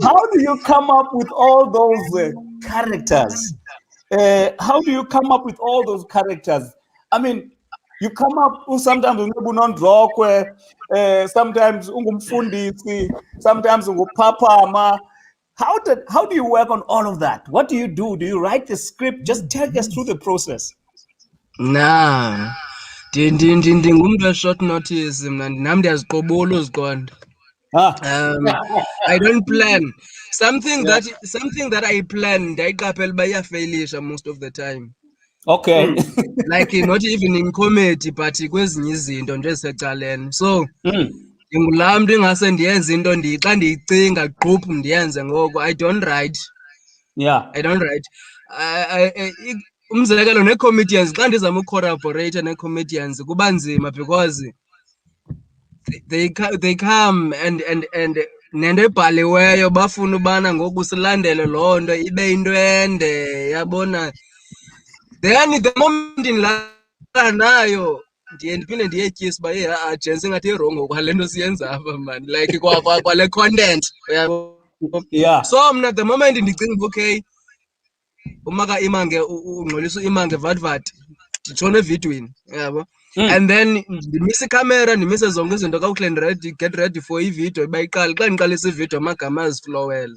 How do you come up with all those characters? How do you come up with all those characters? I mean, you come up sometimes sometimes sometimes Papa. How do you work on all of that? What do you do? Do you write the script? Just take us through the process.
Nah, ndingumntu short notice mna nam ndiyaziqobula uziqonda. I don't plan something that I plan ndayiqaphela uba iyafailisha most of the time.
Okay.
Like not even in comedy but kwezinye izinto nje esecaleni. So ndingulaa mntu ingase ndiyenze into xa ndiyicinga gquphu ndiyenze ngoko. I don't write.
Yeah.
I don't write. Umzekelo nee-comedians xa ndizama ucollaborate nee-comedians kuba nzima because they come and nento ebhaliweyo bafuna ubana ngoku silandele loo nto ibe into ende, yabona. Then the moment ndilala nayo ndiye ndiphinde ndiyetyisa uba yha jensi ingathi irongo kwale nto siyenza apha mani, like kwale content, uyabo.
Yeah.
So mna the moment ndicinga uba okay umaka imange ungxolisa imange vadvat nditshona evidweni, yabo. And then ndimise ikhamera ndimise zonke izinto kakuhle get ready for ividiyo uba iqale. Xa ndiqalisa ividiyo amagama aziflowele,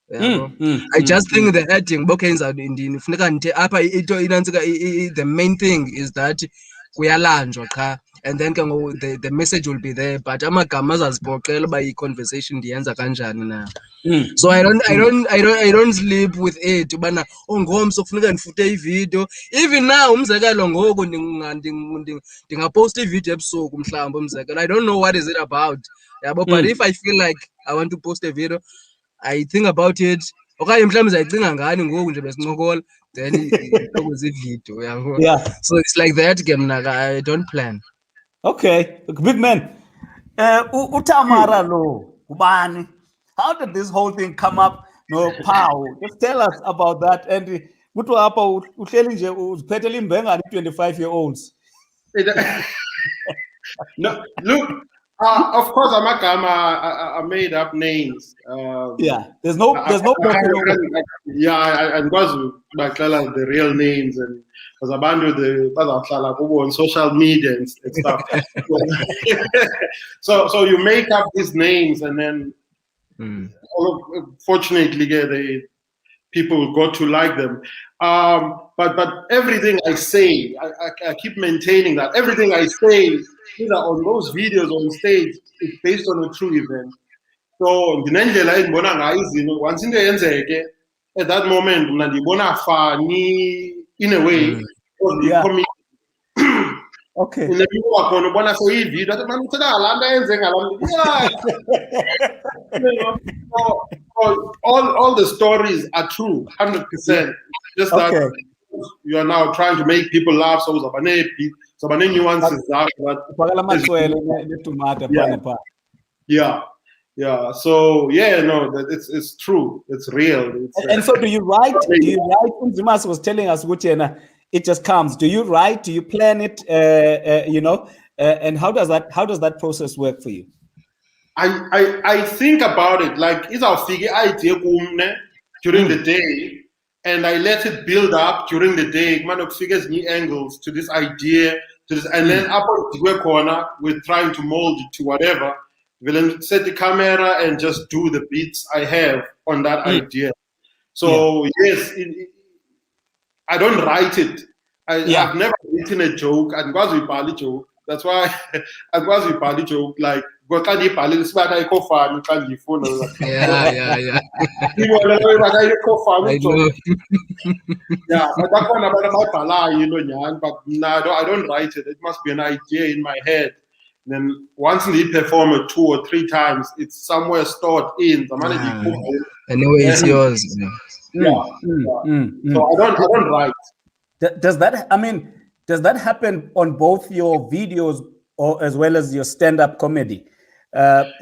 yabo. I just think the heading uba okay funeka ndithe apha into inantsika the main thing is that kuyalanjwa qha, and then ke ngoku the message will be there but amagama azaziphoqela uba i-conversation ndiyenza kanjani na. So I don't sleep with it ubana ngomso kufuneka ndifute ividiyo. Even now umzekelo ngoku ndingaposta ividiyo ebusuku mhlawumbi umzekelo. I don't know what is it about, yabo, but if I feel like I want to post a video I think about it, okanye mhlawumbi ndizayicinga ngani ngoku nje besincokola then ikwenza ividiyo, yabo.
Yeah.
So it's like that ke mna, I don't plan.
Okay, big man. Utamara lo ubani? How did this whole thing come up? No, pow. Just tell us about that. And what happened? Uhleli nje uziphethe imbenga 25-year-olds.
No, look. Of course, amagama are made up names.
Yeah, there's no.
Yeah, and because the real names and because abantu on social media and stuff. so you make up these names and then fortunately people got to like them. But everything I say, I keep maintaining that everything I say, either on those videos on stage, it's based on a true event. So once into yenzeke, at that moment, funny in a way.
Yeah. Okay.
All the stories are true, 100%. Just that you are now trying to make people laugh. So nuances that. Yeah. So it's true. It's real.
And so, do you write? Mzimasi was telling us, it just comes. Do you write? Do you plan it? And how does that process work for you?
I think about it like it's our figure idea during the day, and I let it build up during the day. Man of figures new angles to this idea, and then up on the corner we're trying to mold it to whatever. We'll set the camera and just do the beats I have on that idea. So yes, I don't write it. I've never written a joke. And was Bali joke. That's why I was Bali joke. Like
Yeah.
Yeah, but that one about but no, I don't write it. It must be an idea in my head. And then once they perform it 2 or 3 times, it's somewhere stored in.
Anyway, it's yours.
So I don't write.
Does that happen on both your videos or as well as your stand-up comedy?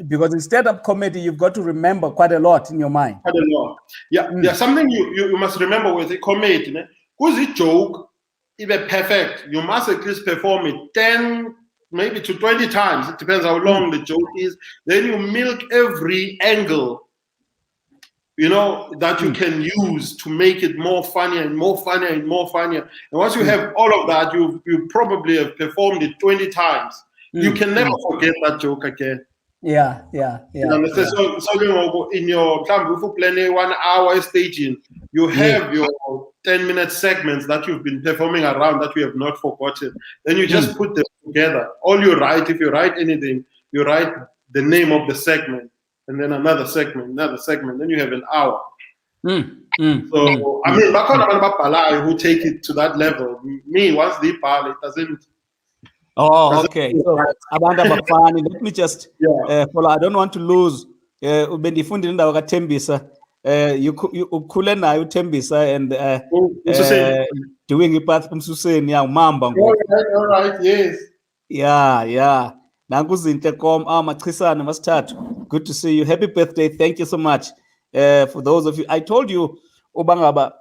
Because in stand-up comedy, you've got to remember quite a lot in your mind.
Quite a lot. Yeah, there's something you must remember with a comedy. Because a joke, if it's perfect, you must at least perform it 10, maybe to 20 times. It depends how long the joke is. Then you milk every angle, that you can use to make it more funnier and more funnier and more funnier. And once you have all of that, you probably have performed it 20 times. You can never forget that joke again.
Yeah.
So in your if you plan 1 hour staging, you have your 10-minute segments that you've been performing around that you have not forgotten. Then you just put them together. All you write, if you write anything, you write the name of the segment, and then another segment, then you have an hour. So I mean, bakhona abantu ababhalayo who take it to that level. Me, once they ball, it doesn't.
Okay. So abantu abafani. Let me just follow. I don't want to lose. Bendifundile indawo kaThembisa. Ukhule naye uThembisa and doing ipath umsuseni ya umamba ngoku.
All right, yes.
Yeah. Nanku zinhle kom machisane masithathu. Good to see you. Happy birthday. Thank you so much. For those of you, I told you ubangaba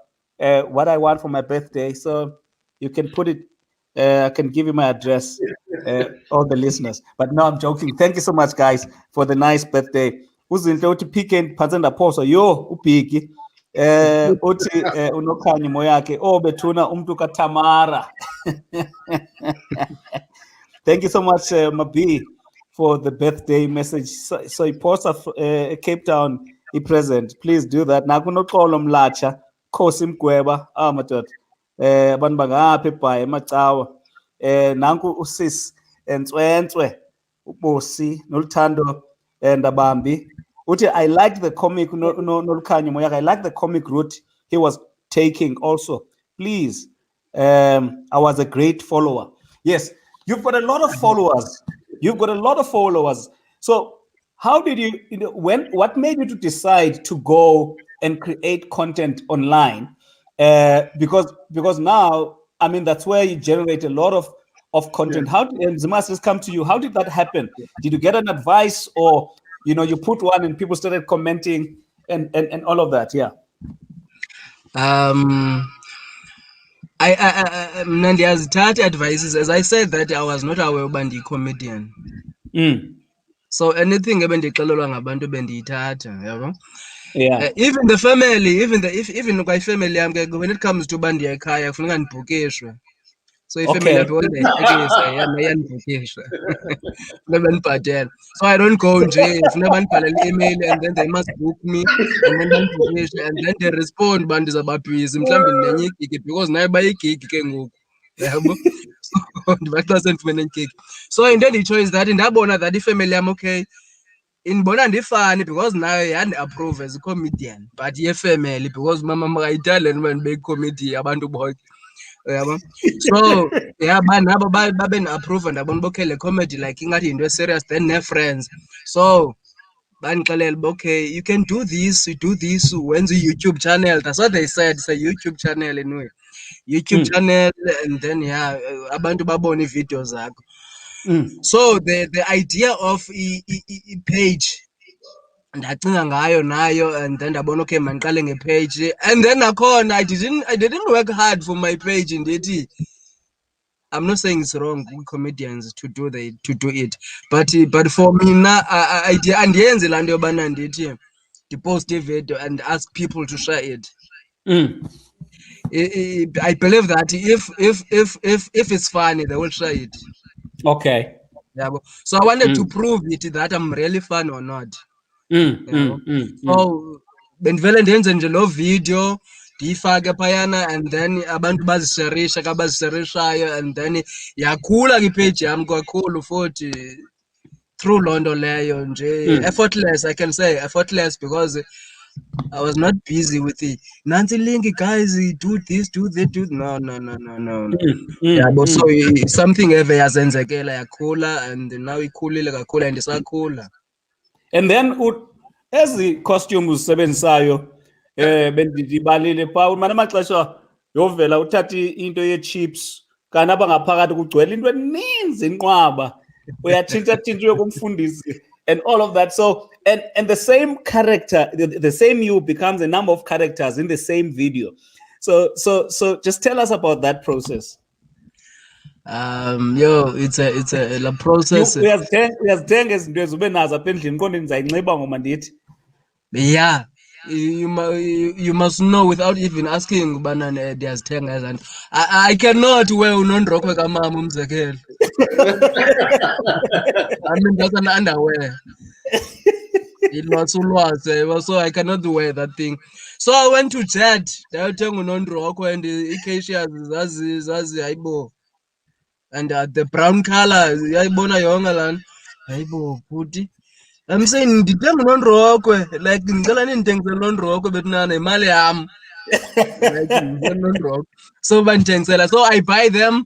what I want for my birthday, so you can put it. I can give you my address, all the listeners. But no, I'm joking. Thank you so much, guys, for the nice birthday. Uzinhle uthi pick and phanzenda phoso yo ubhiki uthi unokhanyimo yakhe bethuna umntu kaTamara. Thank you so much, Mabi, for the birthday message. So he posts a Cape Town present. Please do that. Nakunoxolo mlacha khosi mgweba madoda. Abantu bangaphi ebhayi emacawa. Nanku usis Ntswentswe uBosi noLuthando Ndabambi. Uthi I like the comic nolukhanyo moyaka. I like the comic route he was taking also. Please. I was a great follower. Yes. You've got a lot of followers. So how did you what made you to decide to go and create content online? Because now, I mean, that's where you generate a lot of content. How did Mzimasi come to you? How did that happen? Did you get an advice or, you put one and people started commenting and all of that? Yeah.
Mna ndiyazithatha advices. As I said that I was not aware uba ndiyi-comedian. So anything ebendixelelwa ngabantu bendiyithatha, yabo.
Yeah.
Even the family, even kwayifamily yam ke when it comes to uba ndiya ekhaya kufuneka ndibhukishwe. So ifamily yam because ndiyayihlekisa iyandibhukisha. Funeka bandibhatele. So I don't go nje, funeka bandibhalele i-email and then they must book me and then bandibhukishe and then they respond uba ndizawuba busy mhlawumbi ndinenye igigi because naye bayigigi ke ngoku, yabo. So ndibaxa sendifumene igigi. So into endiyitsho is that ndabona that ifamily yam okay indibona ndifani because nayo yandi-approve as a comedian but yefamily because mama makayithandi le nto uba ndibe yicomedy abantu bonke, yabo. So nabo babe ndi-approve ndabona uba okay le comedy like ingathi yinto serious then ne-friends. So bandixelela uba okay you can do this, wenze i-YouTube channel. That's what they said, it's a YouTube channel anyway. YouTube channel and then abantu babone iividiyo zakho. So the idea of i-page ndacinga ngayo nayo and then ndabona okay mandiqale nge-page and then nakhona I didn't work hard for my page. Ndithi I'm not saying it's wrong with comedians to do it, but for me na andiyenzi laa nto yobana ndithi ndipost ivideo and ask people to share it. I believe that if it's funny they will share it.
Okay.
Yeah. So I wanted to prove it that I'm really fun or not. So bendivele ndenze nje lo video ndiyifake phayana and then abantu bazisharisha kabazisharishayo and then yakhula ke-page yam kakhulu futhi through loo nto leyo nje effortless. I can say effortless because I was not busy with it. Nansi link guys, do this, do that, do no. But so something eve yazenzekela yakhula and now ikhulile kakhulu and isakhula.
And then ezi costumes usebenzisayo bendibalile pha mana amaxesha yovela uthatha into ye-chips kanti apha ngaphakathi kugcwele into eninzi inqwaba uyatshintsha kumfundisi and all of that. So and the same character, the same you becomes a number of characters in the same video. So just tell us about that process.
It's a process.
Uyazithenga izinto ezube nazo apha endlini konke ndizayinxiba ngoma ndithi.
Yeah, you must know without even asking ubana ndiyazithenga ezanto. I cannot wear unondrokhwe kamama umzekelo. I mean that's an underwear. So I cannot wear that thing. So I went to Jet ndayothenga unondrokhwe and i-cashiers zazi hayibo. And the brown color yayibona yonke laa nto hayibo bhuti I'm saying ndithenga nondrokwe like ngicela nindithengisele nondrokwe betunana imali yam like ndithenga nondrokwe so bandithengisela so I buy them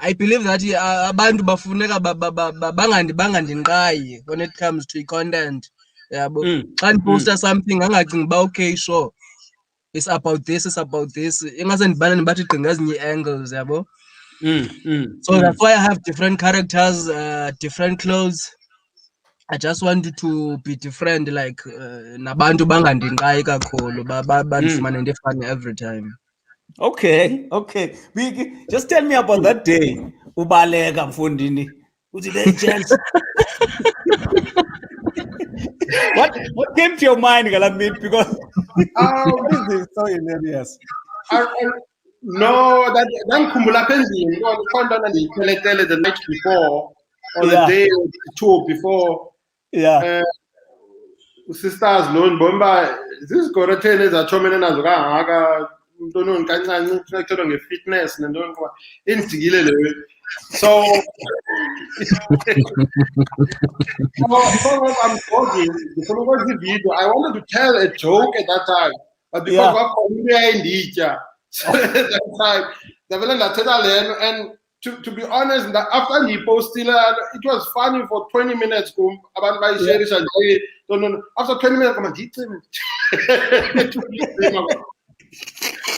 I believe that abantu bafuneka bangandinqayi when it comes to content yabo xa ndiposta something angacingi uba okay sure it's about this ingase ndibane ndibathi gqinga ezinye ii-angles yabo so that's why I have different characters different clothes I just want to be different like nabantu bangandinqayi kakhulu bandifumane ndifane every time.
Okay. Biki, just tell me about that day. Ubaleka mfundini. Uthi hey gents. What came to your mind, Galamit? Because this is so hilarious.
No, that ngikhumbula phezulu khona ndiyipheletele the night before or the day or two before.
Yeah.
Sisters lone bomba zizigorotheni ezachomene nazo kangaka ntoni kancane kunakuthela nge-fitness nento ngoba indijikile leyo so I'm talking before the video I wanted to tell a joke at that time but because wakhona uyayinditya that time davele ndathetha leno and to be honest after ngiyipostile it was funny for 20 minutes kum abantu bayisharisha nje no after 20 minutes kama ngicime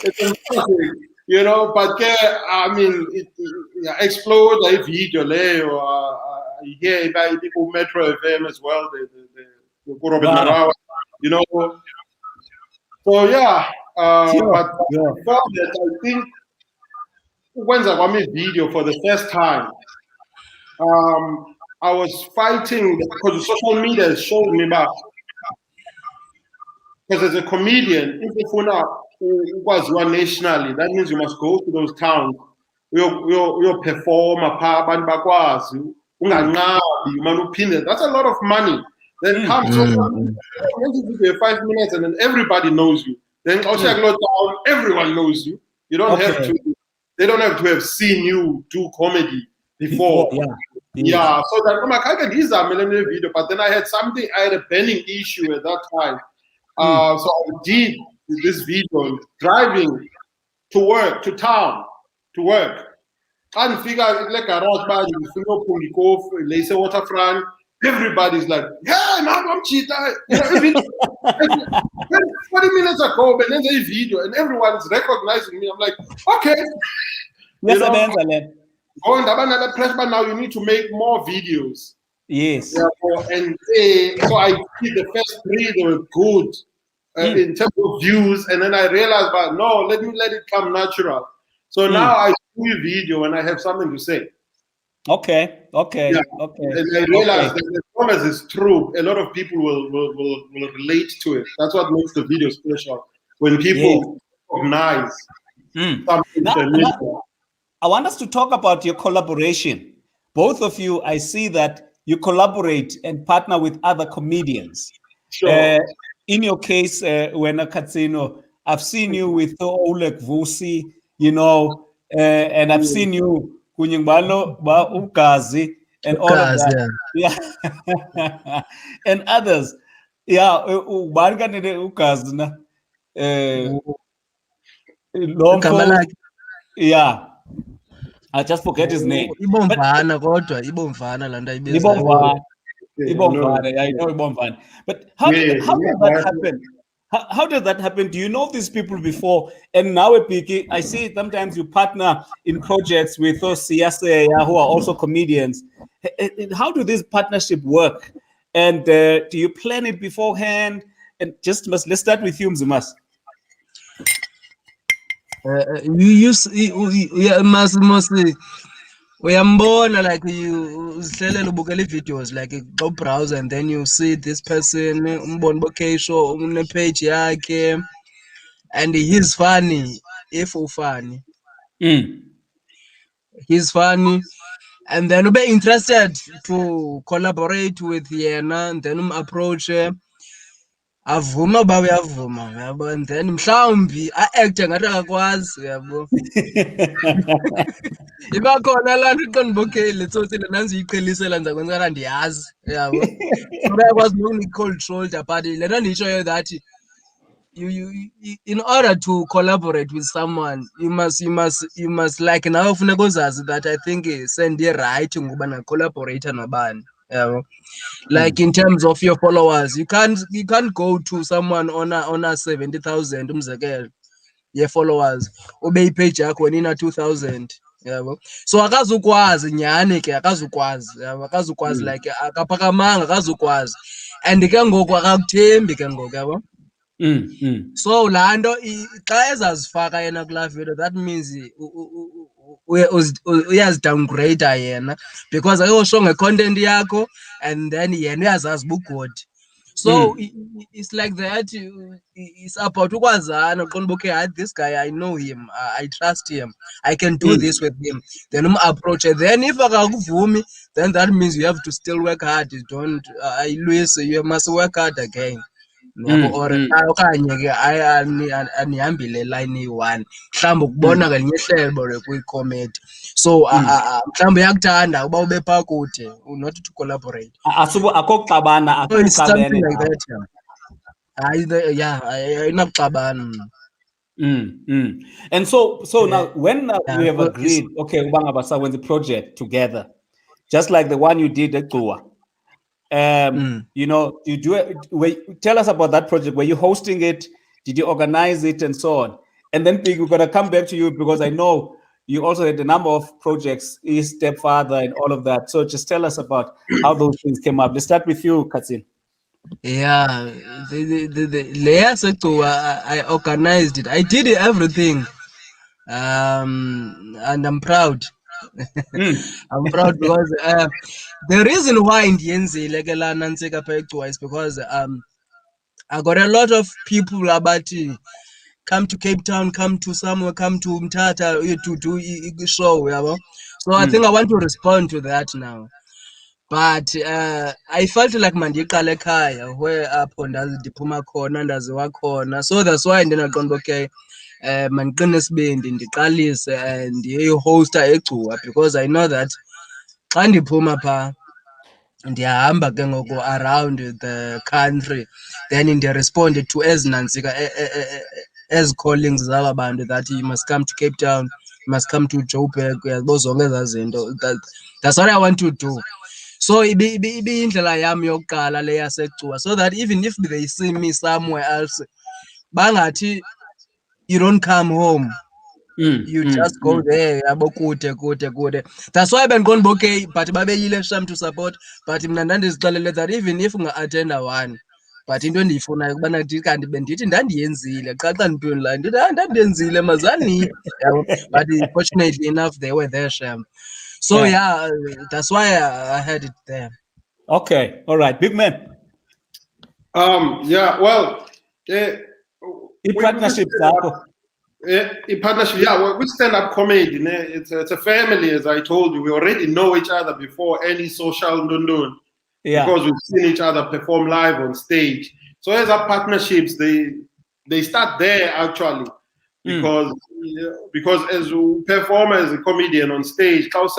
it's amazing, you know, but I mean, it explode a video leyo. Yeah, by people Metro FM as well. The you know. So yeah, but before that, I think when I got my video for the first time, I was fighting because social media showed me back. Because as a comedian, if you phone up was one nationally, that means you must go to those towns. You perform a abantu bakwazi, that's a lot of money. Then comes 5 minutes and then everybody knows you. Then everyone knows you. You don't have to. They don't have to have seen you do comedy before. Yeah. So that I can use that video, but then I had a burning issue at that time. So I did this video driving to work, to town, to work. And figure like a garage band, waterfront. Everybody's like, yeah, I'm cheetah. 40 minutes ago, but then the video, and everyone's recognizing me. I'm like, okay. Going another press, but now you need to make more videos.
Yes.
And so I did the first 3, they were good in terms of views. And then I realized, but no, let it come natural. So now I do a video and I have something to say.
Okay.
And I realized that as long as it's true, a lot of people will relate to it. That's what makes the video special. When people recognize something familiar.
I want us to talk about your collaboration. Both of you, I see that you collaborate and partner with other comedians.
Sure.
In your case, when Catsino, I've seen you with Oleg Vusi, you know, and I've seen you Kunyimbalo Ukazi and all of that. Yeah. And others. Yeah, Ukazi. Yeah. I just forget his name.
Ibomvana kodwa ibomvana landa ibiza.
Ibomvana. I know Ibomvana. But how does that happen? How does that happen? Do you know these people before? And now I see sometimes you partner in projects with those Teyise who are also comedians. How do this partnership work? And do you plan it beforehand? And let's start with you, Mzimasi.
Mostly uyambona like you uzihlelele ubukela videos like go browse and then you see this person umbona bokesho une page yakhe and he's funny if ufani he's funny and then ube interested to collaborate with yena and then approach avuma uba uyavuma uyabo, and then mhlawumbi a-acte ngathi akakwazi uyabo. Iba khona laa nto iqonda uba okay le tsotsi le nanzi uyiqhelisela ndiza kwenza kana ndiyazi uyabo. So bayakwazi nokunik-controlled, but le nto ndiyitshoyo that in order to collaborate with someone, you must like nawe funeka uzazi that I think sendi-right ngokuba na-collaborate nabani yabo. Like in terms of your followers, you can't go to someone on a 70,000 umzekelo ye-followers ube ipage yakho wena ina-2,000 yabo. So akazukwazi nyhani ke, akazukwazi yabo, akazukwazi like akaphakamanga, akazukwazi, and ke ngoku akakuthembi ke ngoku yabo. So laa nto xa ezazifaka yena kulaa video, that means uyazidowngrade yena because ayosho nge-content yakho, and then yena uyazazi ubugodi. So it's like that. It's about ukwazana uqonda uba okay, this guy I know him, I trust him, I can do this with him, then approach. Then if akakuvumi, then that means you have to still work hard. Don't you must work hard again. Or okanye ke anihambile line eyi-one, mhlawumbi ukubona ngelinye ihlebo kwi-comedy. So mhlawumbi uyakuthanda uba ube phaa kude, not to collaborate.
Akokuxabana,
So it's something like that, yeah. Ayinakuxabana.
And so now when we have agreed, okay, ubanga basawenza project together, just like the one you did at Gua. You know, tell us about that project. Were you hosting it? Did you organize it and so on? And then we're going to come back to you because I know you also had a number of projects, Stepfather and all of that. So just tell us about how those things came up. Let's start with you, Catsino.
Yeah, the layers I organized it. I did everything. And I'm proud. I'm proud because the reason why ndiyenzile ke laa nantsika phaa eCuwa is because I got a lot of people about come to Cape Town, come to somewhere, come to Mthatha to do a show, yabo. So I think I want to respond to that now. But I felt like mandiqale ekhaya where apho ndiphuma khona ndaziwa khona. So that's why ndinaqonda okay, mandiqine isibindi ndiqalise ndiyoyihosta eCuwa because I know that xa ndiphuma phaa ndiyahamba ke ngoku around the country, then ndiresponde to ezinantsika ezi callings zaba bantu that you must come to Cape Town, you must come to Joburg, uyazibo zonke ezaa zinto. That's what I want to do. So ibiyindlela yami yokuqala le yaseCuwa, so that even if they see me somewhere else bangathi you don't come home, you just go there yabo, kude. That's why bendiqonda uba okay, but babeyile sham to support, but mna ndandizixelele that even if unga-attenda one, but into endiyifunayo kubana ndithi kanti bendithi ndandiyenzile qha xa ndiphendulayo ndithi ndandiyenzile mazani yabo. But fortunately enough they were there sham. So yeah, that's why I had it there.
Okay, all right, big man.
Yeah, well,
partnership,
yeah, we stand-up comedy. It's a family, as I told you. We already know each other before any social dundun, because we've seen each other perform live on stage. So as our partnerships, they start there actually, because as you perform as a comedian on stage, joke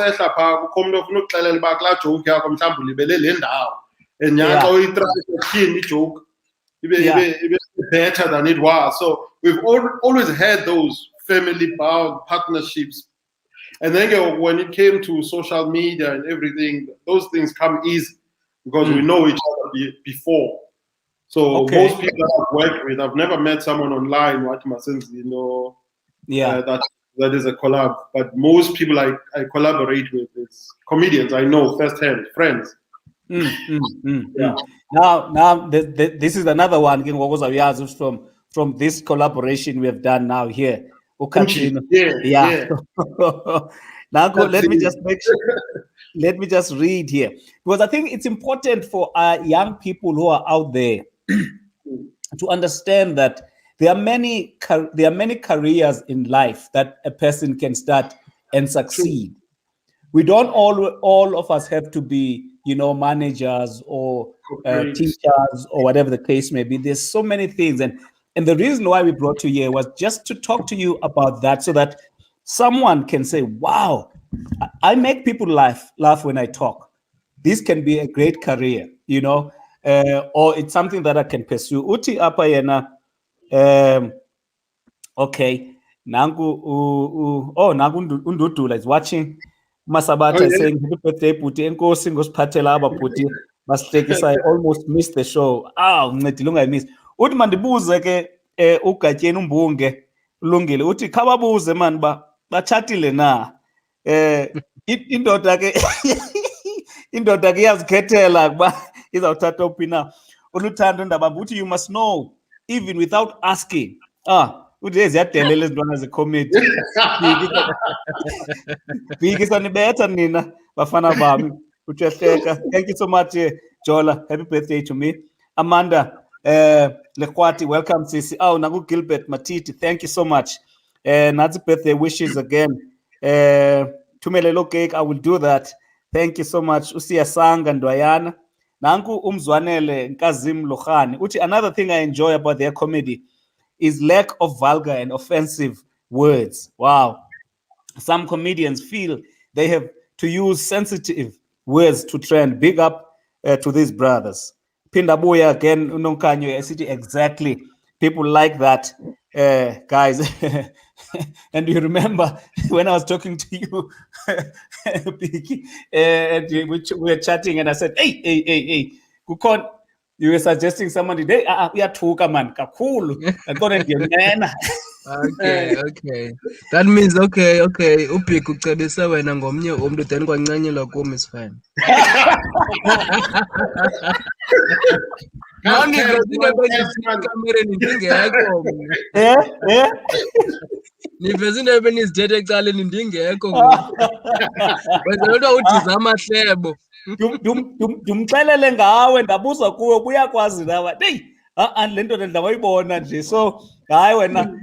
better than it was. So we've always had those family partnerships. And then when it came to social media and everything, those things come easy because we know each other before. So most people I've worked with, I've never met someone online, that is a collab. But most people I collaborate with is comedians I know firsthand, friends.
Yeah. Now, this is another one from this collaboration we have done now here.
Yeah.
Now, let me just read here, because I think it's important for our young people who are out there to understand that there are many careers in life that a person can start and succeed. We don't all of us have to be, managers or teachers or whatever the case may be. There's so many things. And the reason why we brought you here was just to talk to you about that so that someone can say, wow, I make people laugh when I talk. This can be a great career, or it's something that I can pursue. Uti apa yena, okay, nangu undudula is watching. Masabata is saying happy birthday, Puti. Enkosi ngosiphathela aba Puti. Masihlekisa, I almost missed the show. Ncedile I missed. Uthi mandibuze ke ugatyeni umbunge ulungile. Uthi khababuze man batshatile na. Indoda ke iyazikhethela kuba izawuthatha uphi na. Uluthando ndaba uthi you must know even without asking. Uthi ziyadelela ezintwana ze-comedy. Bhikisa nibetha nina bafana bami. Thank you so much, Jola. Happy birthday to me. Amanda Lekwati, welcome, Sisi. Nagu Gilbert Matiti, thank you so much. Nazi birthday wishes again. Tumelelo cake, I will do that. Thank you so much. Usia Sang and Dwayana. Nanku Umzwanele Nkazim Lokhani. Uchi, another thing I enjoy about their comedy is lack of vulgar and offensive words. Wow. Some comedians feel they have to use sensitive words to trend. Big up to these brothers. Pindabuya again, Unonkanyo City, exactly. People like that, guys. And you remember when I was talking to you, and we were chatting, and I said, hey, Kukon, you were suggesting somebody, we are talking, man, kakulu. I got it, man.
Okay. That means okay. Upik ucebisa wena ngomnye umntu then kwancanyelwa kum is fine. Niveze into ebenizithethe ecaleni ndingekho ngoku. Wenzela into udiza amahlebo.
Ndimxelele ngawe ndabuza kuwe kuyakwazi nawe. Hey, le nto ndawayibona nje. So hayi wena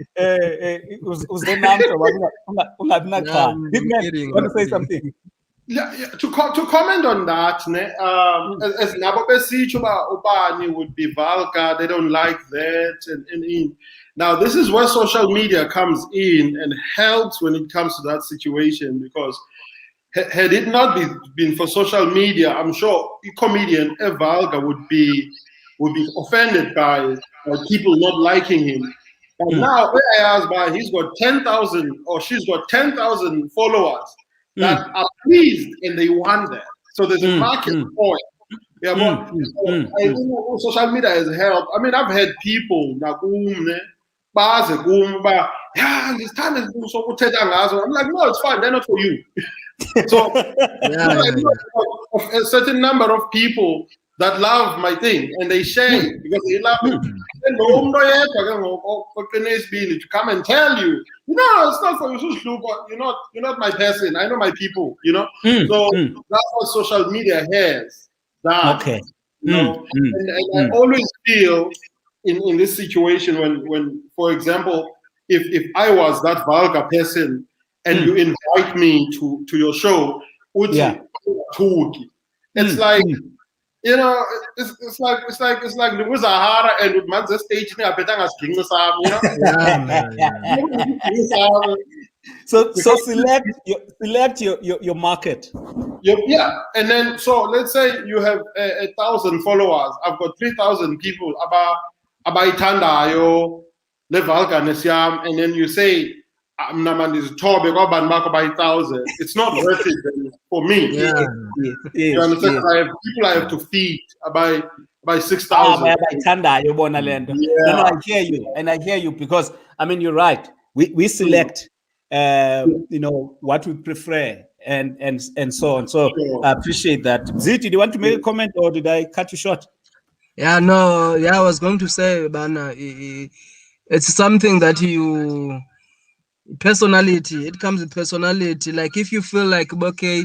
uzenamhla ungabi naxhala. Big man, you want to say something?
Yeah, to comment on that, as nabo besitsho ubani would be vulgar, they don't like that, and now this is where social media comes in and helps when it comes to that situation, because had it not been for social media, I'm sure a comedian, a vulgar, would be offended by people not liking him. But now, where I asked by, he's got 10,000 or she's got 10,000 followers that are pleased and they want that. So there's a market for it. Yeah, but I think social media has helped. I mean, I've had people I'm like, no, it's fine, they're not for you. So a certain number of people that love my thing and they share it because they love it. To come and tell you, no, it's not for you, you're not my person. I know my people, So that's what social media has.
Okay.
And I always feel in this situation when, for example, if I was that vulgar person and you invite me to your show, it's like, it's like the Wizahara and with Manza stage,
So select your market.
Yeah, and then so let's say you have 1,000 followers. I've got 3,000 people about Itandayo, Levalga Nesiam, and then you say it's not worth it for me. You understand? I have people I have to feed by 6,000.
No, I hear you, and I hear you because I mean you're right. We select, what we prefer and so on. So I appreciate that. Ziti, do you want to make a comment or did I cut you short?
I was going to say, Bana, it's something that personality, it comes with personality. Like if you feel like okay,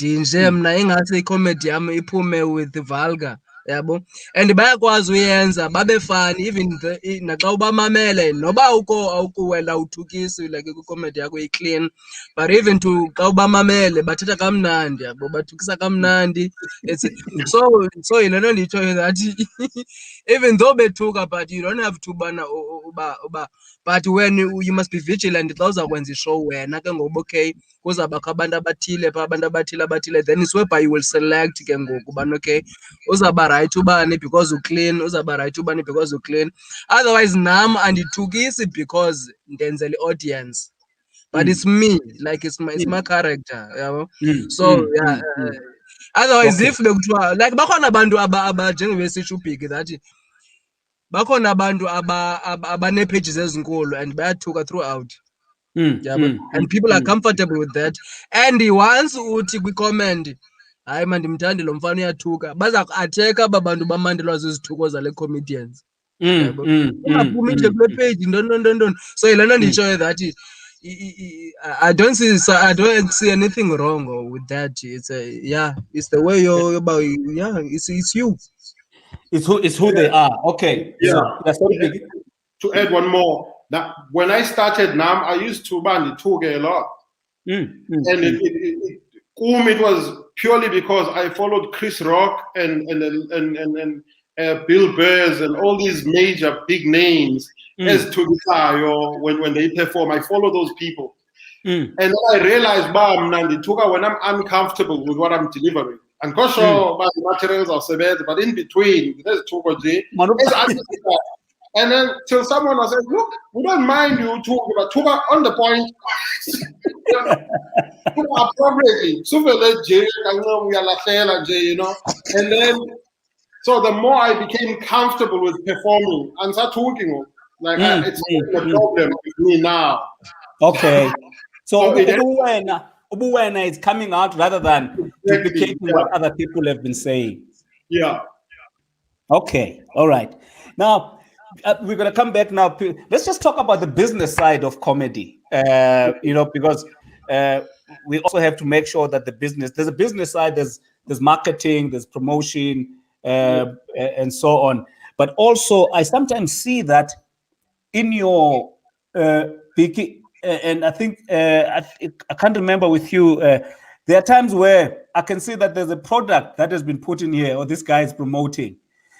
mna ingase comedy iphume with vulgar, yabo, and bayakwazi uyenza babe fani even naxa ubamamele noba awukuwela uthukisi like kwicomedy yakho i-clean, but even to xa ubamamele bathetha kamnandi yabo, bathukisa kamnandi. It's so yile nto nditshoyo that even though bethuka, but you don't have to uba but when you must be vigilant xa uzakwenza ishow wena ke ngoku okay kuzawubakho abantu abathile phaa, abantu abathile, then it's whereby you will select ke ngoku ubana okay uzawuba right ubani because uclean, uzawuba right ubani because uclean. Otherwise nam andithukisi because ndenzela i-audience, but it's me, like it's my character, yabo. So yeah, otherwise
Okay.
if bekuthiwa like bakhona abantu njengebesitsho ubhiki that bakhona abantu abanee-pages ezinkulu and bayathuka throughout. And people are comfortable with that, and once uthi kwi-comment hayi mandimthandi lo mfana uyathuka, baza kuatheka aba bantu bamandelwa zizithuko zale comedians, yabo, ungaphumi nje kule page ntoni. So yile nto nditshoyo that I don't see anything wrong with that. It's it's the way you're about, it's you.
It's who they are. Okay.
Yeah.
Sorry,
to add one more, that when I started NAM, I used to talk a lot. And it was purely because I followed Chris Rock and Bill Burrs and all these major big names as Tugisayo when they perform. I follow those people. And then I realized, when I'm uncomfortable with what I'm delivering, and the materials are severe, but in between, there's Tugoji. And then till someone was like, look, we don't mind you talking, but talk on the point. Appropriately. And then, so the more I became comfortable with performing and start talking, like it's a problem with me now.
Okay. So Ubuwena is coming out rather than duplicating what other people have been saying.
Yeah.
Okay. All right. Now, we're going to come back now. Let's just talk about the business side of comedy, because we also have to make sure that there's a business side, there's marketing, there's promotion, and so on. But also, I sometimes see that in your and I think I can't remember with you. There are times where I can see that there's a product that has been put in here, or this guy is promoting.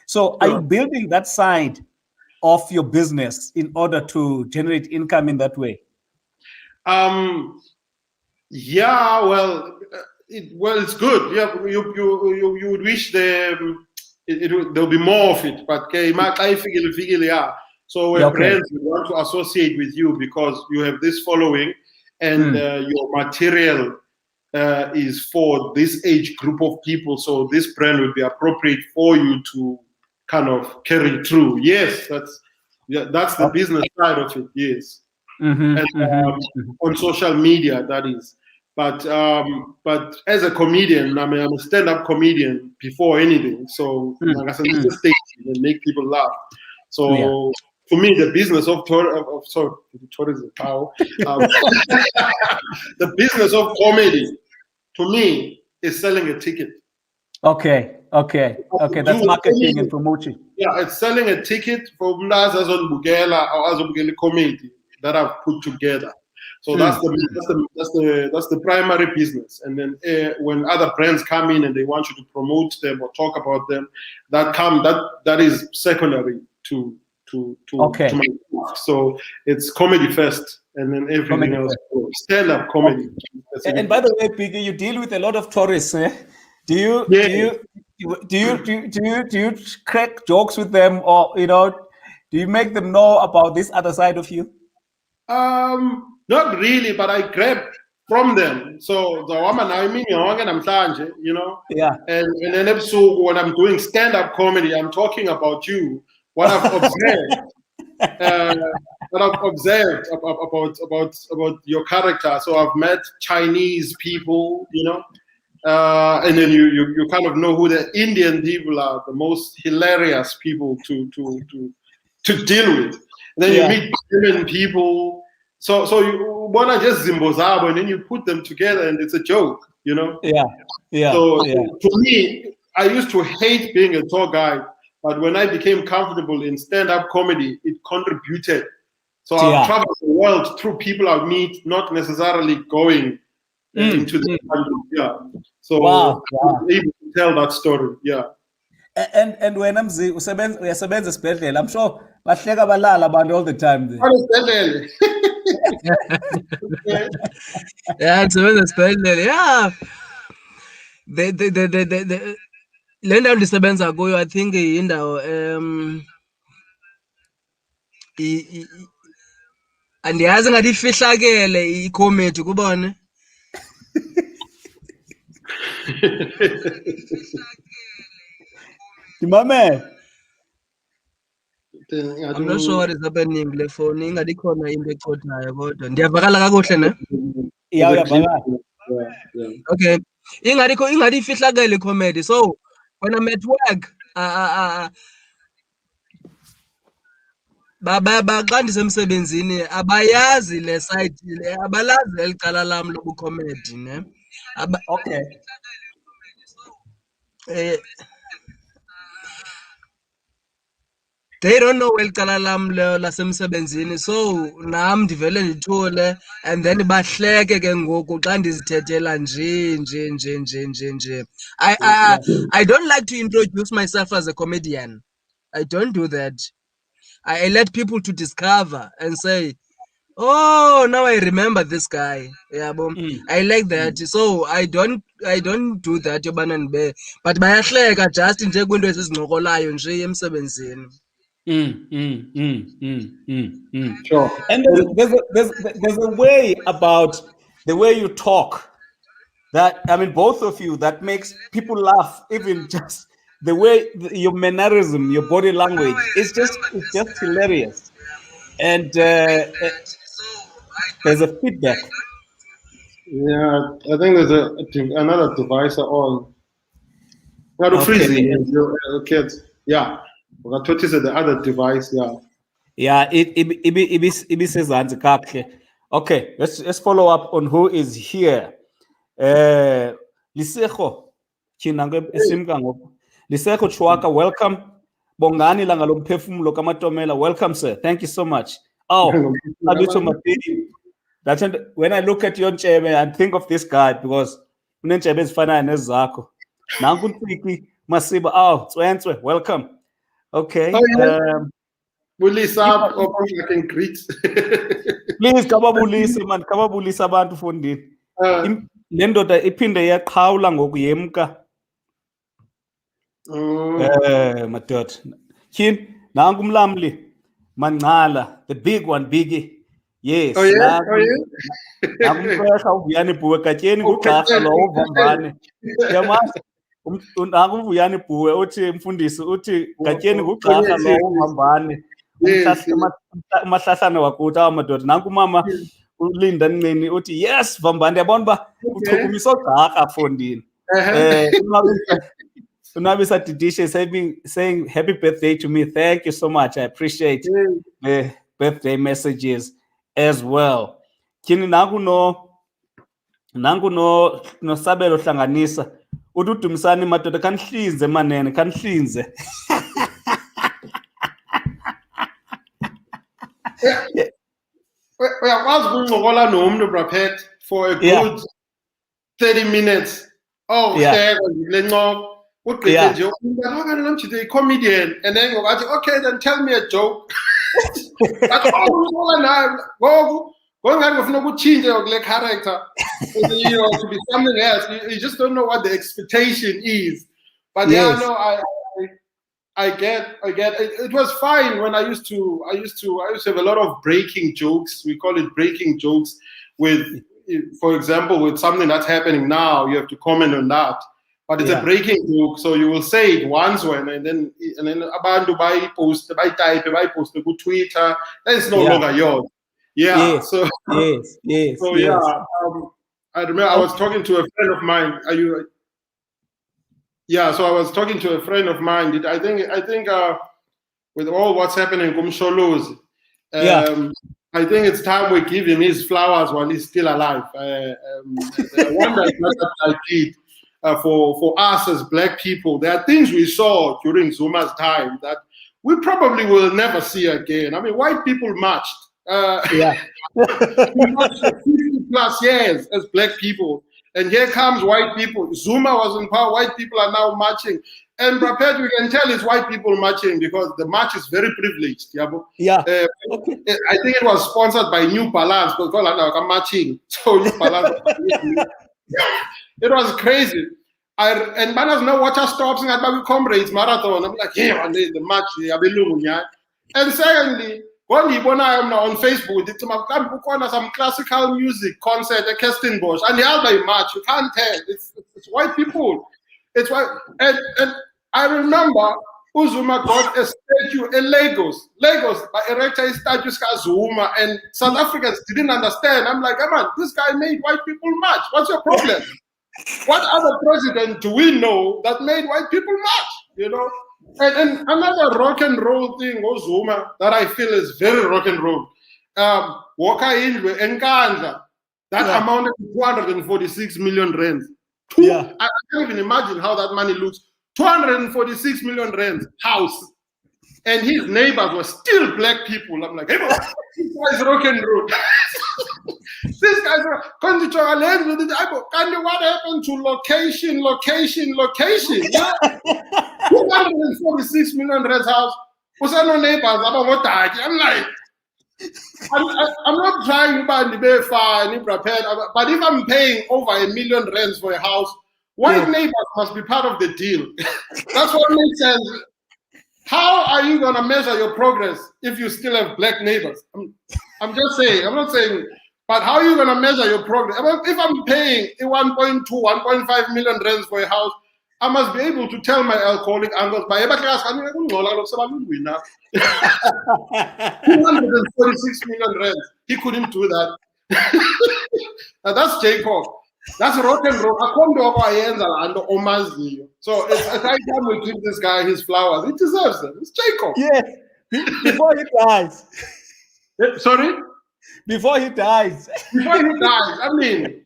So, are you building that side of your business in order to generate income in that way?
Yeah, well, it's good. Yeah, you would wish there'll be more of it, but yeah. So when brands want to associate with you because you have this following and your material is for this age group of people, so this brand would be appropriate for you to kind of carry through. Yes, that's the business side of it. Yes, on social media, that is. But as a comedian, I mean, I'm a stand-up comedian before anything. So like I said, it's just stage and make people laugh. So for me, the business of tourism, the business of comedy, to me, is selling a ticket.
Okay. That's marketing and promotion.
Yeah, it's selling a ticket for Mnazazon Bugela or Azobugeli comedy that I've put together. So that's the primary business. And then when other brands come in and they want you to promote them or talk about them, that is secondary to my life. So it's comedy first, and then everything else. Stand-up comedy.
And by the way, Piggy, you deal with a lot of tourists. Do you crack jokes with them, or do you make them know about this other side of you?
Not really, but I grab from them. So the woman I mean,
Yeah.
And then when I'm doing stand-up comedy, I'm talking about you. What I've observed, about your character. So I've met Chinese people, and then you kind of know who the Indian people are, the most hilarious people to deal with. And then you meet German people. So you wanna just zimbozabo, and then you put them together, and it's a joke,
Yeah.
So to me, I used to hate being a tour guide, but when I became comfortable in stand-up comedy, it contributed. So I've traveled the world through people I meet, not necessarily going into the country. Yeah. So
wow.
I'm able to tell that story. Yeah.
And when uyasebenza esibhedlela, I'm sure bahleka balala abantu all the time there.
Yeah, ndisebenza esibhedlele. Yeah. The le ndawo ndisebenza kuyo, I think yindawo andiyazi ngathi ifihlakele icomedy kubona.
Mame,
I'm not sure what is happening le phone, ingathi khona into ecothayo kodwa ndiyavakala kakuhle ne?
Yeah, uyavakala.
Okay, ingathi ifihlakele icomedy. So when I'm at work, xa ndisemsebenzini abayazi le side, abalazi elicala lam lobucomedy ne?
Okay.
They don't know elicala lam lasemsebenzini, so nam ndivele ndithule and then bahleke ke ngoku xa ndizithethela nje. I don't like to introduce myself as a comedian. I don't do that. I let people to discover and say, oh, now I remember this guy. Yeah, I like that. So I don't do that yobana ndibe, but bayahleka just nje kwinto ezizincokolayo nje emsebenzini.
Sure.
And there's a way about the way you talk that, I mean, both of you, that makes people laugh. Even just the way your mannerism, your body language, it's just hilarious. And there's a feedback.
Yeah, I think there's another device on. Kids. Yeah. What is the other device? Yeah.
Yeah, it says okay, let's follow up on who is here. Liseko Liseko Chwaka, welcome. Bongani langa lomphefumulo kamatomela, welcome sir. Thank you so much. Oh, that's when I look at your nchebe and think of this guy, because unenchebe ezifanayo nezakho. Nanku Ntwiki Masiba, oh, Tswenswe, welcome. Okay.
Bulisa up, I can greet.
Please, kababulisa man, kababulisa abantu fundini. Le ndoda iphinde yaqhawula ngokuyemka. Madoda. Tyhini, nanku umlamli Mancala, the big one, Biggie. Yes.
Oh yeah.
Namkwehla uvuyani Bhuwe katyeni ngugxarha lo uvambane. Yamazi. Nanku uvuyani Bhuwe uthi mfundisi uthi katyeni ngugxarha lo uvambane. Umahlahlane wakuthi amadoda nanku mama uLinda Ncini uthi yes vambane, yabona uba uchukumisa ogxarha fondini. Unabisa Didisha is saying happy birthday to me. Thank you so much. I appreciate the birthday messages as well. Kini nangu no Sabelo Hlanganisa. Ududumisani madoda kanihlinze manene kanihlinze.
Uyakwazi ukuncokola nomntu braphet for a good 30 minutes. Oh, hleka le ncoko. Ugqithe nje umntana namjide comedian, and then okay, then tell me a joke. Character, to be something else. You just don't know what the expectation is. But yeah, no, I get it was fine when I used to have a lot of breaking jokes. We call it breaking jokes with, for example, with something that's happening now, you have to comment on that. But it's a breaking joke, so you will say it once and then abantu post to Twitter, then it's no longer yours. Yeah.
Yes.
So
yes.
So yeah, I remember I was talking to a friend of mine. So I was talking to a friend of mine. I think with all what's happening in Kumsholos, I think it's time we give him his flowers while he's still alive. I wonder if that's what I did. for us as black people. There are things we saw during Zuma's time that we probably will never see again. I mean, white people marched. We marched for 50 plus years as black people. And here comes white people. Zuma was in power. White people are now marching. And prepared, we can tell it's white people marching because the march is very privileged. I think it was sponsored by New Balance because I'm marching. So New Balance. It was crazy. And manas know what are stops and about comrades marathon. I'm like, yeah, and the match, and secondly, I'm on Facebook, it's some classical music concert at Kirstenbosch, and the album match, you can't tell. It's white people. It's white. And I remember Uzuma got a statue in Lagos. Lagos, by erected a statue of Zuma, and South Africans didn't understand. I'm like, come on, this guy made white people march. What's your problem? What other president do we know that made white people march? You know? And another rock and roll thing, Zuma, that I feel is very rock and roll. Waka Indwe and Kenqa, that amounted to 246 million rands. I can't even imagine how that money looks. 246 million rands house. And his neighbors were still black people. I'm like, hey, bro, this guy's rock and roll. This guy's rock. What happened to location? Yeah? 246 million rands house. What's no neighbors? I'm like, I'm not trying to be far, prepared, but if I'm paying over 1 million rands for a house, white neighbors must be part of the deal. That's what makes sense. How are you going to measure your progress if you still have black neighbors? I'm just saying, I'm not saying, but how are you going to measure your progress? If I'm paying 1.2, 1.5 million rands for a house, I must be able to tell my alcoholic uncles, 246 million rands. He couldn't do that. Now that's Jacob. That's rock and roll. So it's high time we give this guy his flowers. He deserves them. It's Jacob.
Yeah. Before he dies.
Sorry?
Before he dies.
Before he dies. I mean,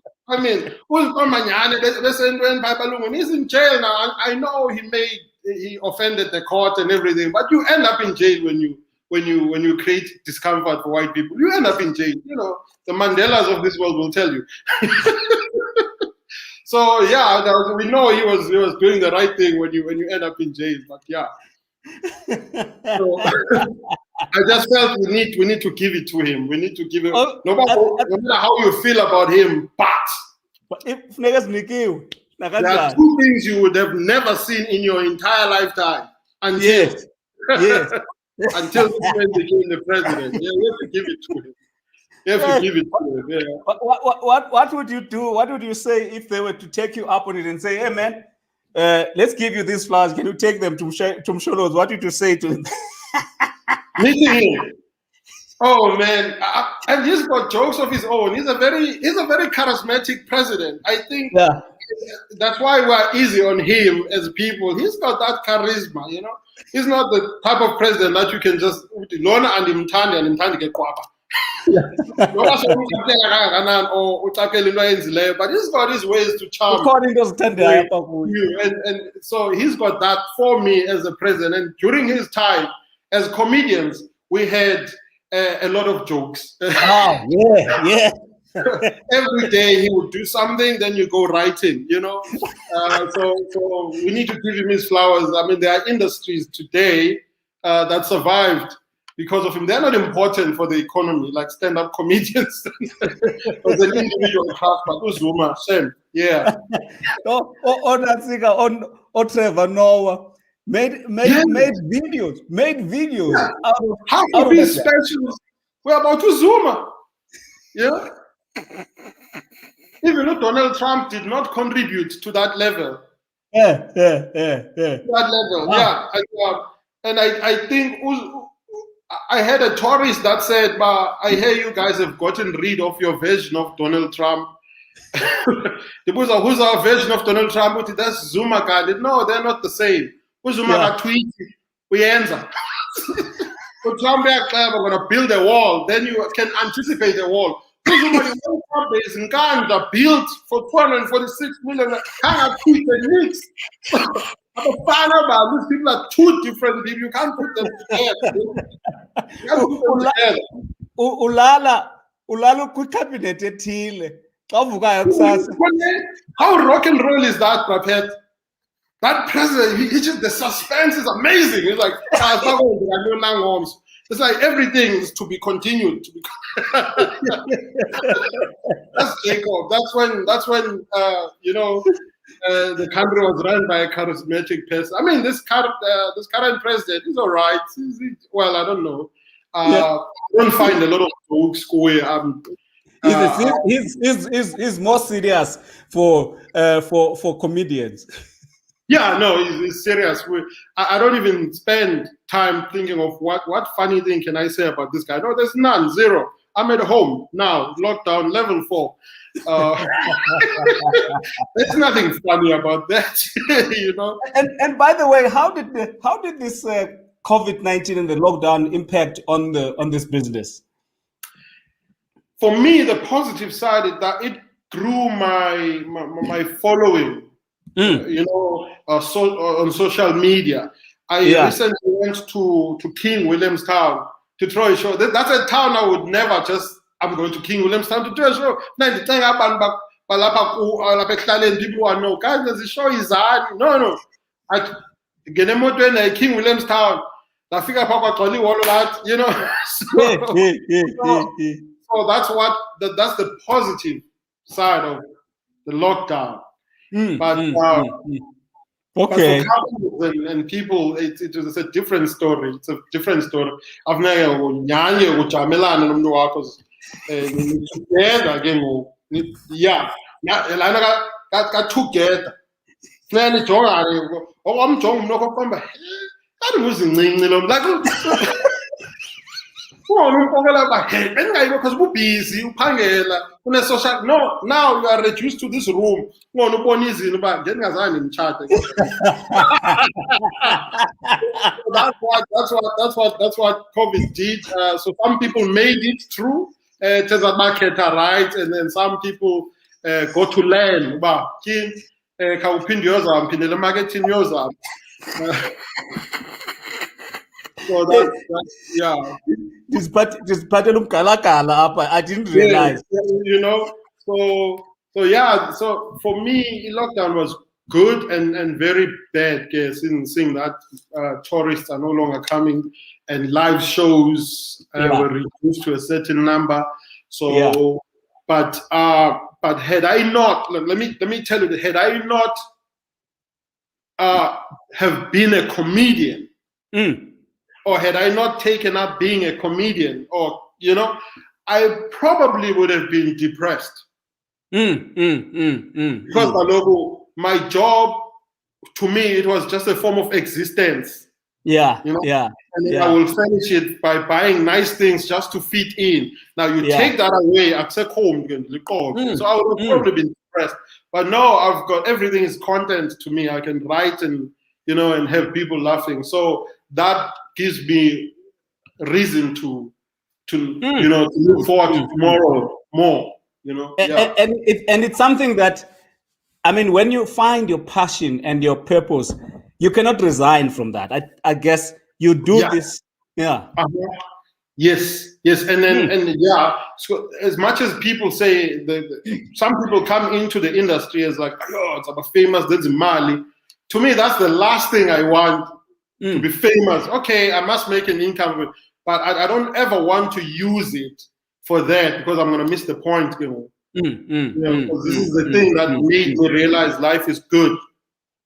he's in jail now. I know he offended the court and everything, but you end up in jail when you create discomfort for white people. You end up in jail. You know, the Mandelas of this world will tell you. So yeah, we know he was doing the right thing when you end up in jail. But yeah, so, I just felt we need to give it to him. We need to give him. No matter how you feel about him, but
if niggas
there are two things you would have never seen in your entire lifetime until until this man became the president. Yeah, we have to give it to him. You have to give it to him. Yeah.
What would you do? What would you say if they were to take you up on it and say, "Hey, man, let's give you these flowers. Can you take them to Msholos?" What would you say to him?
Meeting him. Oh man, and he's got jokes of his own. He's a very charismatic president. I think that's why we're easy on him as people. He's got that charisma, you know. He's not the type of president that you can just Lona and Imtandi get kwapa. But he's got his ways to charm you. And so he's got that for me as a president. And during his time as comedians, we had a lot of jokes. Every day he would do something, then you go writing, you know. So we need to give him his flowers. I mean, there are industries today that survived because of him. They're not important for the economy, like stand-up comedians as an individual craft, but Uzuma, same. Yeah.
Or Trevor Noah made videos.
Yeah. How could be specials? We're about Uzuma. Yeah. Even though Donald Trump did not contribute to that level. That level, and I think I had a tourist that said, I hear you guys have gotten rid of your version of Donald Trump. Who's our version of Donald Trump? That's Zuma guy. No, they're not the same. Zuma tweet. We answer. So Trump, we're going to build a wall. Then you can anticipate a wall. Is in Ghana built for 246 million. Can't keep the mix. These people are two different people. You can't put them together.
Ulala kwicabinet ethile. Xa uvukayo kusasa.
How rock and roll is that, Brapet? That president, the suspense is amazing. It's like, it's like everything is to be continued. That's Jacob. That's when the country was run by a charismatic person. I mean, this current president is all right. Well, I don't know. I don't find a lot of jokes going.
He's more serious for comedians.
Yeah, no, he's serious. I don't even spend time thinking of what funny thing can I say about this guy. No, there's none, zero. I'm at home now, lockdown, level 4. There's nothing funny about that, you know.
And by the way, how did this COVID-19 and the lockdown impact on this business?
For me, the positive side is that it grew my following. You know, on social media. I recently went to King Williamstown to throw a show. That's a town I would never I'm going to King Williamstown to throw a show. People are no, guys, the show is hard. No. I get a motor in King Williamstown. I figure all that, you know. So that's the positive side of the lockdown. But
okay.
But for couples and people, it's a different story. It's a different story. I've never together again. Yeah, got together. Because we're busy, no, now you are reduced to this room. That's what COVID did. So some people made it through to the market, right? And then some people go to learn. So that's yeah.
I didn't realize.
You know, so yeah. So for me, lockdown was good and very bad. Seeing that tourists are no longer coming and live shows were reduced to a certain number. So, but had I not, let me tell you that had I not have been a comedian. Or had I not taken up being a comedian, or, you know, I probably would have been depressed. Because my job, to me, it was just a form of existence.
Yeah,
you know? And then I will finish it by buying nice things just to fit in. Now you take that away, accept home, so I would have probably been depressed. But now I've got everything is content to me. I can write and, you know, and have people laughing. So that gives me reason to you know, to look forward to tomorrow more, you know.
And it's something that, I mean, when you find your passion and your purpose, you cannot resign from that. I guess you do this.
Yes, and then so as much as people say some people come into the industry as like, oh, it's about famous, that's Mali. To me, that's the last thing I want. To be famous. Okay, I must make an income, but I don't ever want to use it for that, because I'm going to miss the point, you know. Because this is the thing that made me realize life is good.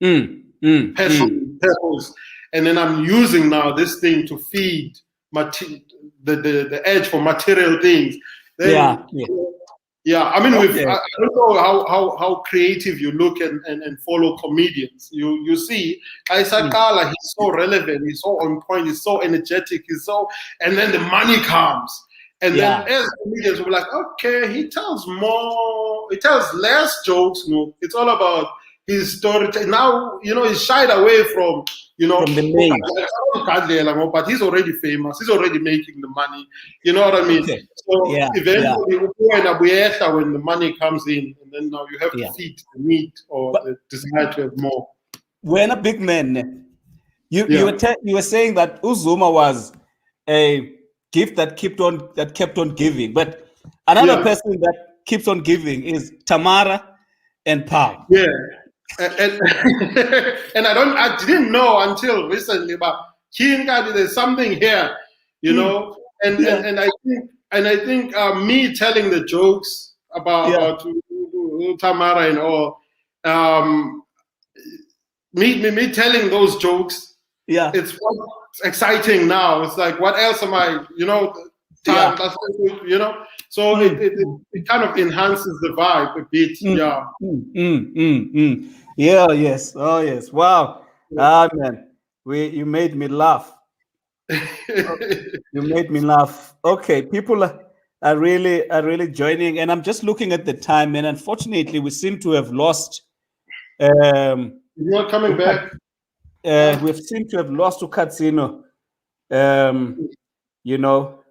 Purpose. And then I'm using now this thing to feed the edge for material things. Then, I mean, I don't know how creative you look and follow comedians. You see, Isakala, he's so relevant, he's so on point, he's so energetic, and then the money comes. And then as comedians, we're like, okay, he tells less jokes. No, it's all about his story. Now, you know, he's shied away from You know,
from the name.
but he's already famous. He's already making the money. You know what I mean?
Okay.
So
Yeah,
eventually, when the money comes in, and then now you have to feed the need or the desire to have more.
We're a big man. You were saying that Uzuma was a gift that kept on giving, but another person that keeps on giving is Tamara and Pam.
Yeah. And I didn't know until recently, but Kenqa, there's something here, you know, and I think me telling the jokes about Tamara and all, me telling those jokes, it's exciting now. It's like, what else am I, you know, you know, so it kind of enhances the vibe a bit.
Yeah, yes. Oh, yes. Wow. Ah, man. You made me laugh. You made me laugh. Okay, people are really joining, and I'm just looking at the time, and unfortunately, we seem to have lost.
You're not coming back.
We seem to have lost to Catsino. You know,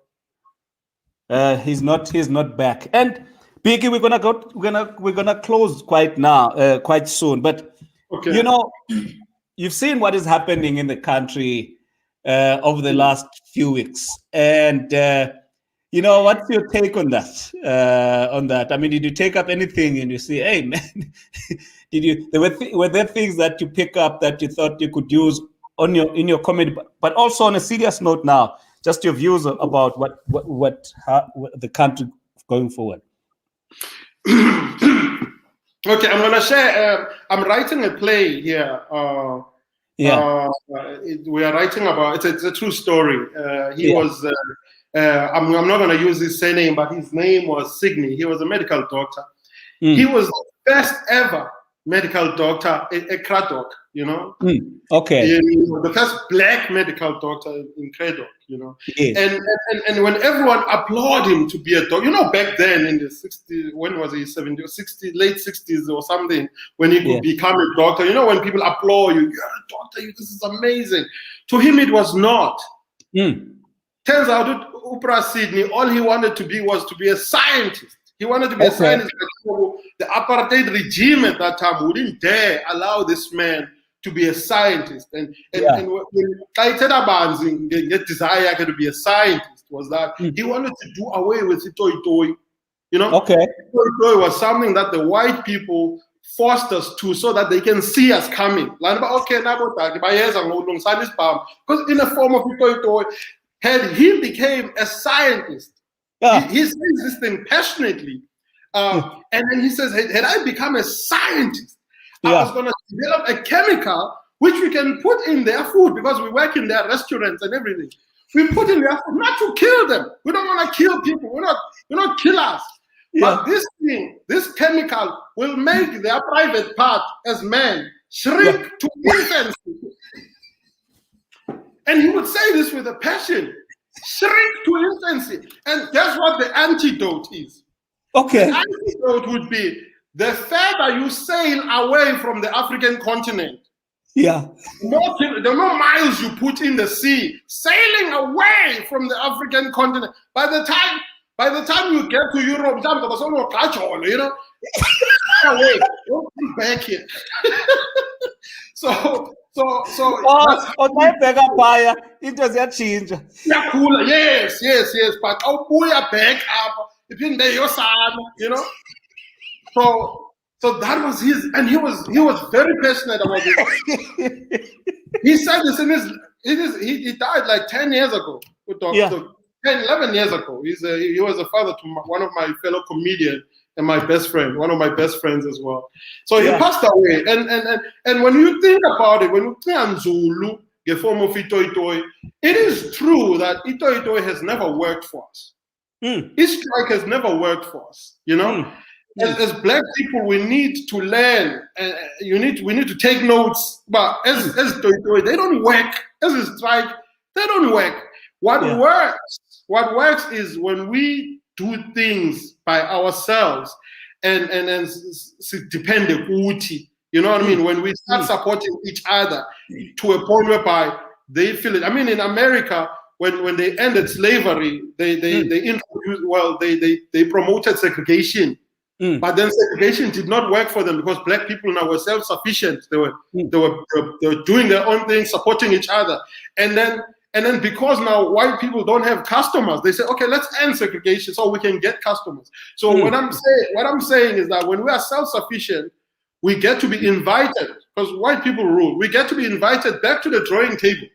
he's not back. And Biggie, we're gonna close quite soon. But you know, you've seen what is happening in the country over the last few weeks, and you know, what's your take on that? On that, I mean, did you take up anything and you see, hey man, were there things that you pick up that you thought you could use in your comedy, but also on a serious note now, just your views about what the country going forward?
Okay, I'm gonna share. I'm writing a play here. We are writing about. It's a true story. He was. I'm not gonna use his surname, but his name was Signy. He was a medical doctor. He was the first ever medical doctor, a Craddock, you know.
Okay.
The first black medical doctor in Craddock, you know. Yes. And when everyone applauded him to be a doctor, you know, back then in the 60s, when was he, 70 or 60, late 60s or something, when he could become a doctor, you know, when people applaud you, you're a doctor, this is amazing. To him, it was not. Turns out that Upra Sydney, all he wanted to be was to be a scientist. He wanted to be a scientist. The apartheid regime at that time wouldn't dare allow this man to be a scientist. And when Kaitera Banzi get desire to be a scientist was that he wanted to do away with Itoi. You know? Itoi was something that the white people forced us to so that they can see us coming. Because in the form of Itoi, he became a scientist. He says this thing passionately. And then he says, had I become a scientist, I was going to develop a chemical which we can put in their food because we work in their restaurants and everything. We put in their food, not to kill them. We don't want to kill people. We're not killers. But this thing, this chemical will make their private part as men shrink to infancy. And he would say this with a passion. Shrink to infancy. And guess what the antidote is? The antidote would be the further you sail away from the African continent, the more miles you put in the sea, sailing away from the African continent. By the time you get to Europe, you know, away, don't come back here. So
back up higher, it does that change.
Yeah, cooler. Yes. But I'll back up. You know. So that was his, and he was very passionate about it. He said this he died like 10 years ago. 11 years ago. He was a father to one of my fellow comedians and my best friend, one of my best friends as well. So he passed away. And when you think about it, when you think Nzulu, the form of Itoi, it is true that Itoi has never worked for us. His strike has never worked for us, you know. As black people, we need to learn. We need to take notes. But as Itoi, they don't work. As a strike, they don't work. What works is when we do things by ourselves and depend on You know what I mean? When we start supporting each other to a point whereby they feel it. I mean, in America, when they ended slavery, they introduced, well, they promoted segregation. But then segregation did not work for them because black people now were self-sufficient. They were doing their own thing, supporting each other. And then because now white people don't have customers, they say, okay, let's end segregation so we can get customers. So what I'm saying is that when we are self-sufficient, we get to be invited, because white people rule, we get to be invited back to the drawing table.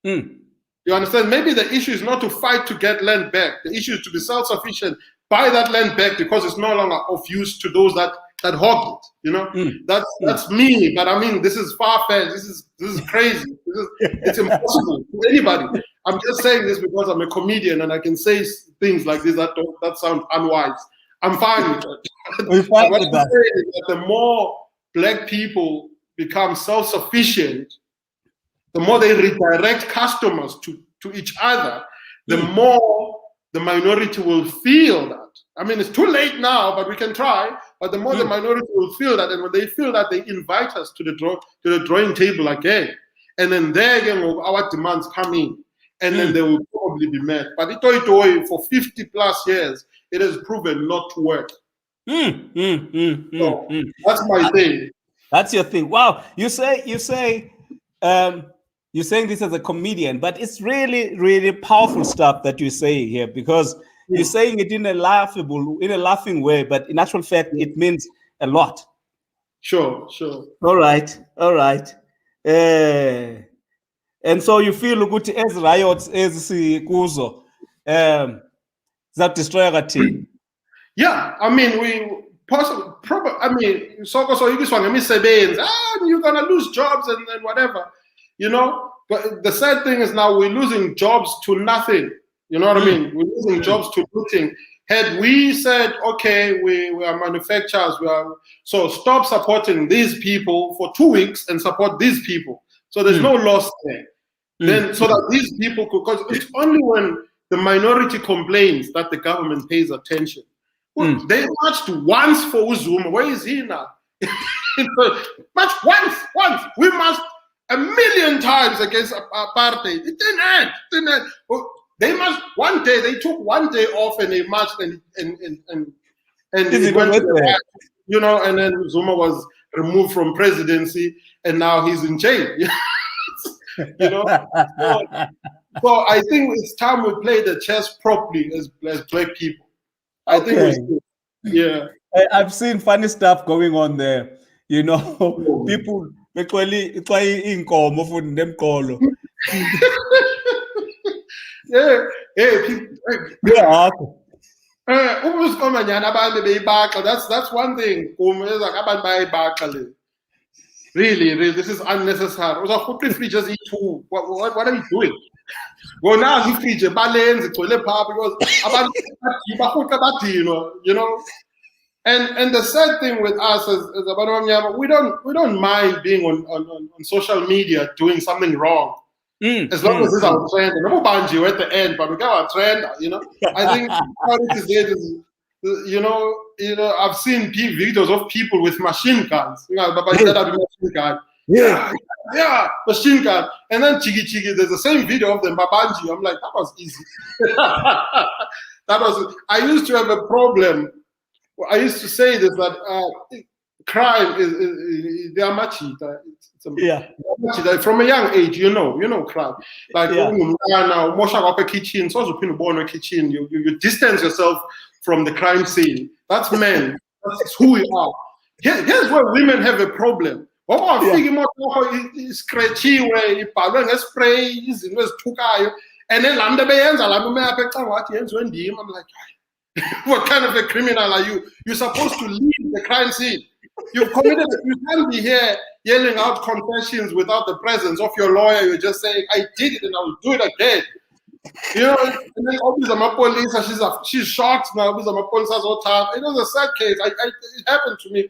You understand? Maybe the issue is not to fight to get land back. The issue is to be self-sufficient, buy that land back because it's no longer of use to those that hog it. You know, that's me. But I mean, this is far-fetched. This is crazy. It's impossible to anybody. I'm just saying this because I'm a comedian and I can say things like this that sound unwise. I'm fine with it. What I'm saying is that the more black people become self-sufficient, the more they redirect customers to each other, the more the minority will feel that. I mean, it's too late now, but we can try. But the more the minority will feel that, and when they feel that, they invite us to the drawing table again. And then there again, our demands come in, and then they will probably be met. But for 50 plus years, it has proven not to work. So that's my thing.
That's your thing. Wow. You're saying this as a comedian, but it's really, really powerful stuff that you're saying here, because you're saying it in a laughing way, but in actual fact, it means a lot.
Sure.
All right. And so you feel good as riots as kuzo that destroy a team.
Yeah, I mean, so you're gonna lose jobs and whatever, you know. But the sad thing is now we're losing jobs to nothing. You know what I mean? We're losing jobs to nothing. Had we said, okay, we are manufacturers, so stop supporting these people for 2 weeks and support these people. So there's no loss there. Then so that these people could, because it's only when the minority complains that the government pays attention. Well, they marched once for Uzuma. Where is he now? Marched once. We marched 1,000,000 times against apartheid. It didn't end. Well, they marched one day. They took 1 day off and they marched and it went to the back, you know. And then Zuma was removed from presidency and now he's in jail. You know. So I think it's time we play the chess properly as black people. I think
I've seen funny stuff going on there. You know, people actually inkomo for them call.
That's one thing. Really, this is unnecessary. What are we doing? Well, now he feeds a balance, toilet paper, because you know. And the sad thing with us as we don't mind being on social media doing something wrong. As long as it's our trend. No banjo at the end, but we got our trend, you know. I think what it is, you know, I've seen videos of people with machine guns. You know, machine gun. Yeah, machine gun. And then Chigi, there's the same video of them, Babanji. I'm like, that was easy. I used to have a problem. I used to say this, that crime is they are machita. From a young age, you know crime. Like now, kitchen, kitchen. You distance yourself from the crime scene. That's men. That's who we are. Here's where women have a problem. Scratchy way, spray, and then I'm like, what kind of a criminal are you? You're supposed to leave the crime scene. You can't be here yelling out confessions without the presence of your lawyer. You're just saying, I did it and I will do it again. You know, and then obviously my police, she's shocked now because my police are so tough. It was a sad case. It happened to me.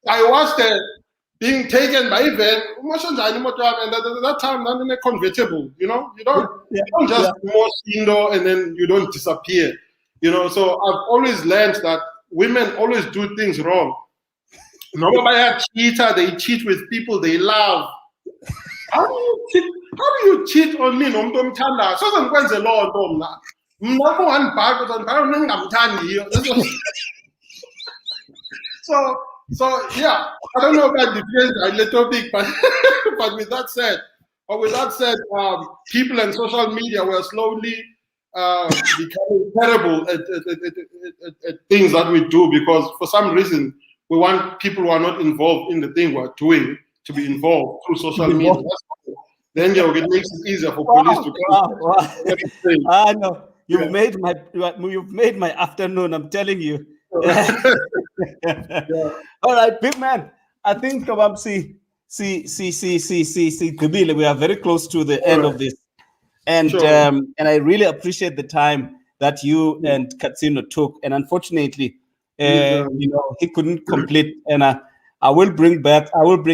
I watched being taken by van. And at that time, not in a convertible. You know, you don't just mosh and then you don't disappear. You know, so I've always learned that women always do things wrong. Nobody cheater, they cheat with people they love. How do you cheat on me? So yeah, I don't know about the topic, but but with that said, people and social media were slowly becoming terrible at things that we do, because for some reason we want people who are not involved in the thing we're doing to be involved through social media. Then it makes it easier for police to come.
I know. You've made my afternoon, I'm telling you. All right, big man. I think we are very close to the end of this. And and I really appreciate the time that you and Catsino took. And unfortunately, he couldn't complete. And I will bring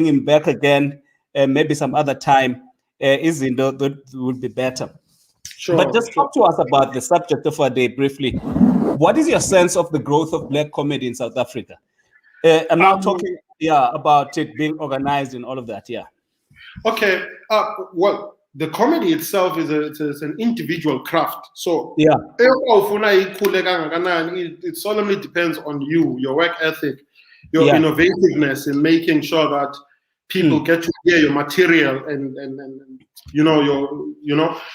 him back again, maybe some other time. That would be better. But just talk to us about the subject of our day briefly. What is your sense of the growth of Black comedy in South Africa? I'm now talking, about it being organized and all of that. Yeah.
Okay. Well, the comedy itself is an individual craft. So it solemnly depends on you, your work ethic, your innovativeness in making sure that people get to hear your material and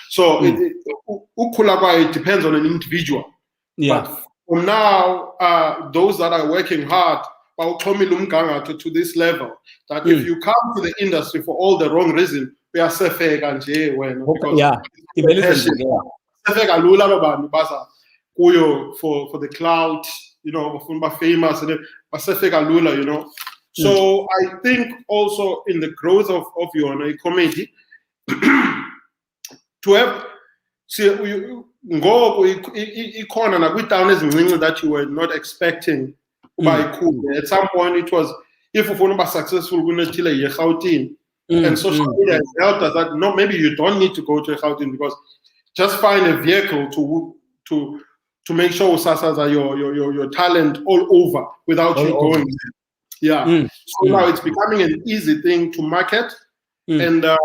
so it depends on an individual. But for now, those that are working hard to this level, that if you come to the industry for all the wrong reasons, we are for the clout, famous, So I think also in the growth of your comedy, to have that you were not expecting. At some point it was, if we want to be successful, and social media has helped us that maybe you don't need to go to Gauteng, because just find a vehicle to make sure your talent all over without you going there. So now it's becoming an easy thing to market. And I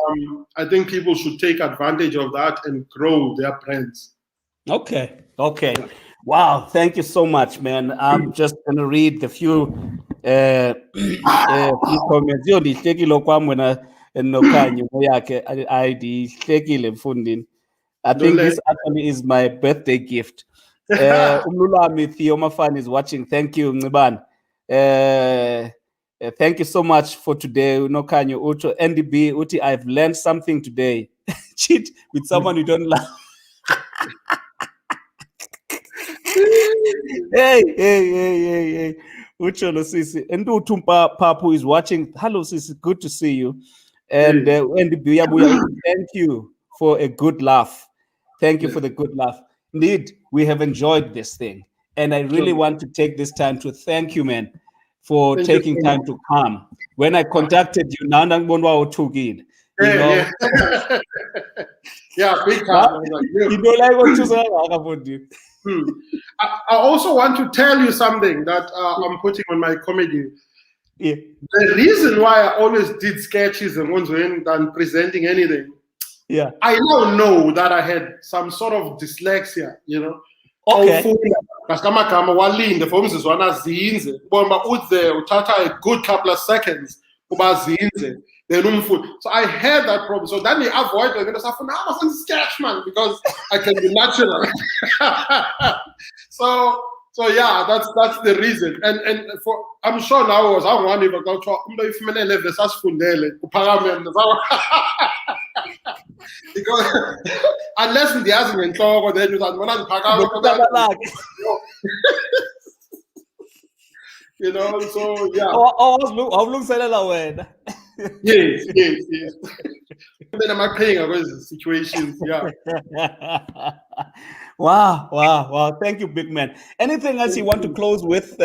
think people should take advantage of that and grow their brands.
Okay. Wow. Thank you so much, man. I'm just going to read the few comments. I think this actually is my birthday gift. Umlulami Theo Mafan is watching. Thank you, Ngiban. Thank you so much for today. Unokanyo Ucho NDB Uti, I've learned something today. Cheat with someone you don't love. Hey. Ucho no sisi. Ndu Tumpa Papu is watching. Hello sisi, good to see you. And NDB Yabuya, thank you for a good laugh. Thank you for the good laugh. Indeed, we have enjoyed this thing. And I really want to take this time to thank you, man, for taking time to come. When I contacted you, big
time. I also want to tell you something that I'm putting on my comedy. The reason why I always did sketches and presenting anything, I now know that I had some sort of dyslexia, Okay. A good couple of seconds. So I had that problem. So then they avoid it. Sketch, man, because I can be natural. So yeah, that's the reason. And for I'm sure now I was one if I go because unless the asking in talk, then you know, so yeah. Yes. Then am I paying about the situations? Yeah.
Wow. Thank you, big man. Anything else you want to close with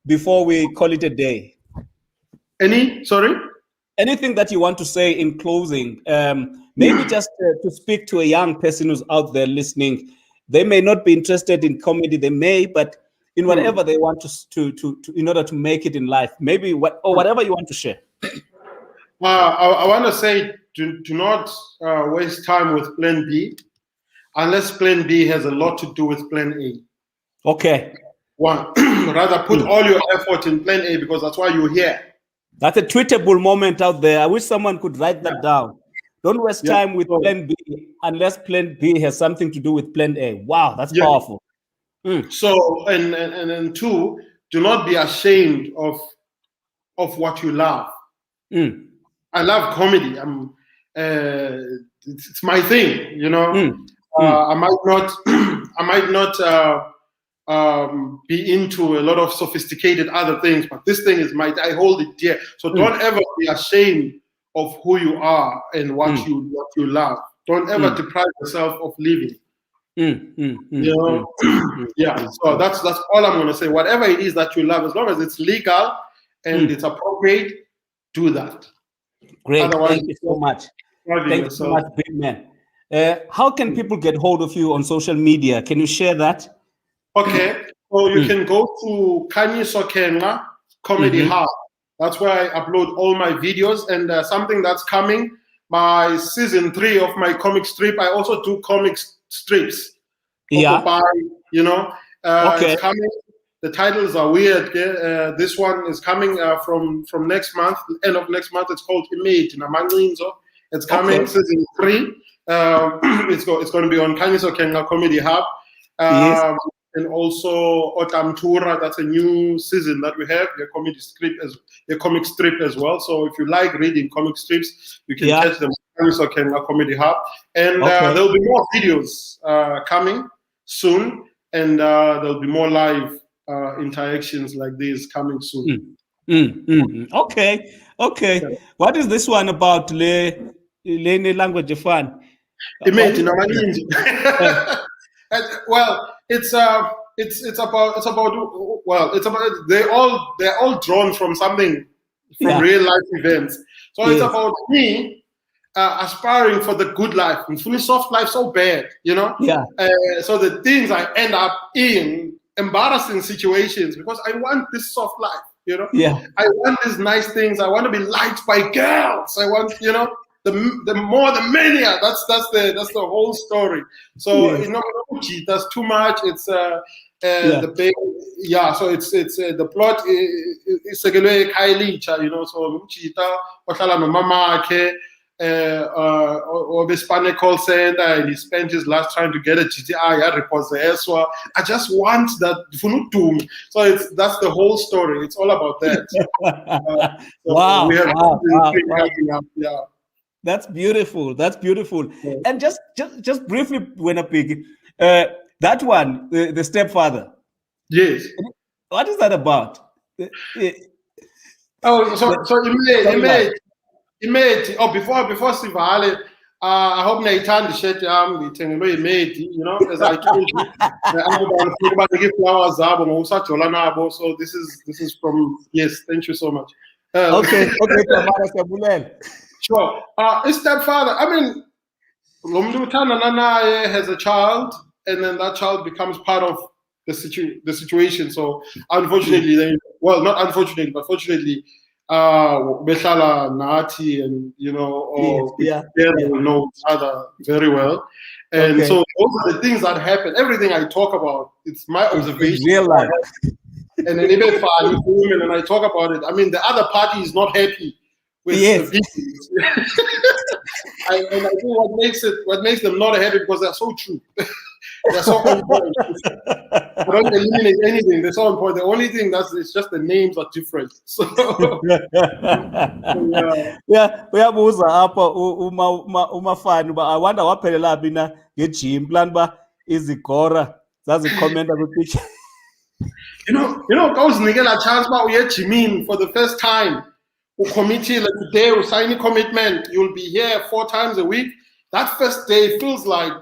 before we call it a day?
Sorry?
anything that you want to say in closing? Maybe just to speak to a young person who's out there listening. They may not be interested in comedy. They may, but in whatever they want to in order to make it in life, maybe whatever you want to share.
I want to say, do not waste time with Plan B, unless Plan B has a lot to do with Plan A.
Okay.
One, rather put all your effort in Plan A, because that's why you're here.
That's a tweetable moment out there. I wish someone could write that down. Don't waste time with Plan B unless Plan B has something to do with Plan A. Wow, that's powerful.
So, and two, do not be ashamed of what you love. I love comedy. It's my thing, you know. I might not be into a lot of sophisticated other things, but this thing is I hold it dear. So don't ever be ashamed of who you are and what you love. Don't ever deprive yourself of living. You know? Yeah. So that's all I'm gonna say. Whatever it is that you love, as long as it's legal and it's appropriate, do that.
Great.
Otherwise,
thank you so much. Thank you so much, big man. How can people get hold of you on social media? Can you share that?
Okay. So you can go to Khanyiso Kenqa Comedy Hub. That's where I upload all my videos, and something that's coming, my season 3 of my comic strip. I also do comic strips.
Yeah.
You know,
okay.
It's coming. The titles are weird. This one is coming from next month, end of next month. It's called Image Namanqinzo. It's coming, season 3. It's going to be on Khanyiso Kenqa Comedy Hub.
Yes.
And also Otamtura, that's a new season that we have, a comic strip as well. So if you like reading comic strips, you can catch them on Khanyiso Kenqa Comedy Hub. And there'll be more videos coming soon, and there'll be more live interactions like these coming soon.
Okay. Yeah. What is this one about? Language fun.
Imagine, well, it's about they're all drawn from something, from real life events. So it's about me aspiring for the good life and fully soft life so bad, you know. So the things I end up in, embarrassing situations, because I want this soft life, you know. I want these nice things. I want to be liked by girls. I want, you know, the more the mania. That's the whole story. So you know, that's too much. It's the big, so it's the plot is Kylie, you know. So mama or the Spanish call center, and he spent his last trying to get a GTI. So I just want that. So that's the whole story. It's all about that.
Wow.
Yeah.
That's beautiful. Yeah. And just briefly, when I pick that one, the stepfather.
Yes.
What is that about?
Before Sivale, I hope Naitan shirt you know, as I told you, flowers. So this is from thank you so much.
Okay.
Sure. His stepfather, I mean, Lomdu has a child, and then that child becomes part of the situation. So unfortunately, not unfortunately, but fortunately, Beshala Nati and, you know, will know each other very well. And so those are the things that happen. Everything I talk about, it's my observation.
Real life.
And then even for women, and I talk about it, I mean, the other party is not happy with the videos. I think what makes them not happy, because they're so true. They're so on point. I don't eliminate anything. They're so on point. The only thing it's just the names are different. So
uyabuza apha umafani uba awanda waphelela phi na ngejim plan uba izigora zazikhomenta kwipicture.
You know, kawuzinikela chance uba uye ejimini for the first time. Committee, like today, we sign a commitment. You'll be here 4 times a week. That first day feels like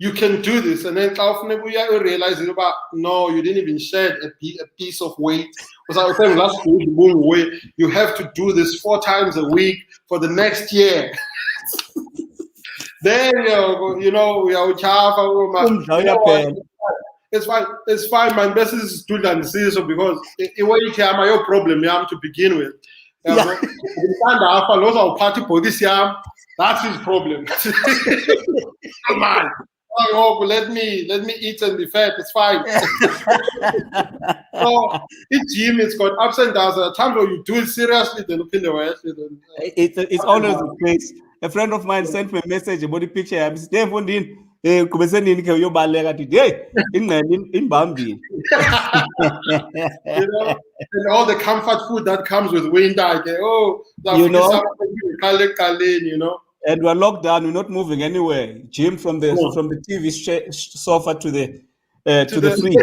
you can do this. And then you realize about, no, you didn't even shed a piece of weight. Because I was saying last week, you have to do this 4 times a week for the next year. Then you know we are it's fine, man. Best is to do so because it was your problem to begin with. Party for this year, that's his problem. Come on. Oh, let me eat and be fat. It's fine. So each gym, it's got ups and downs. At times when you do it seriously, then look in the West.
It's always the case. A friend of mine sent me a message about the picture. I'm still wondering. Hey, in Bambi.
You know, and all the comfort food that comes with winter. You know.
And we're locked down. We're not moving anywhere. Jim from the TV sofa to the fridge.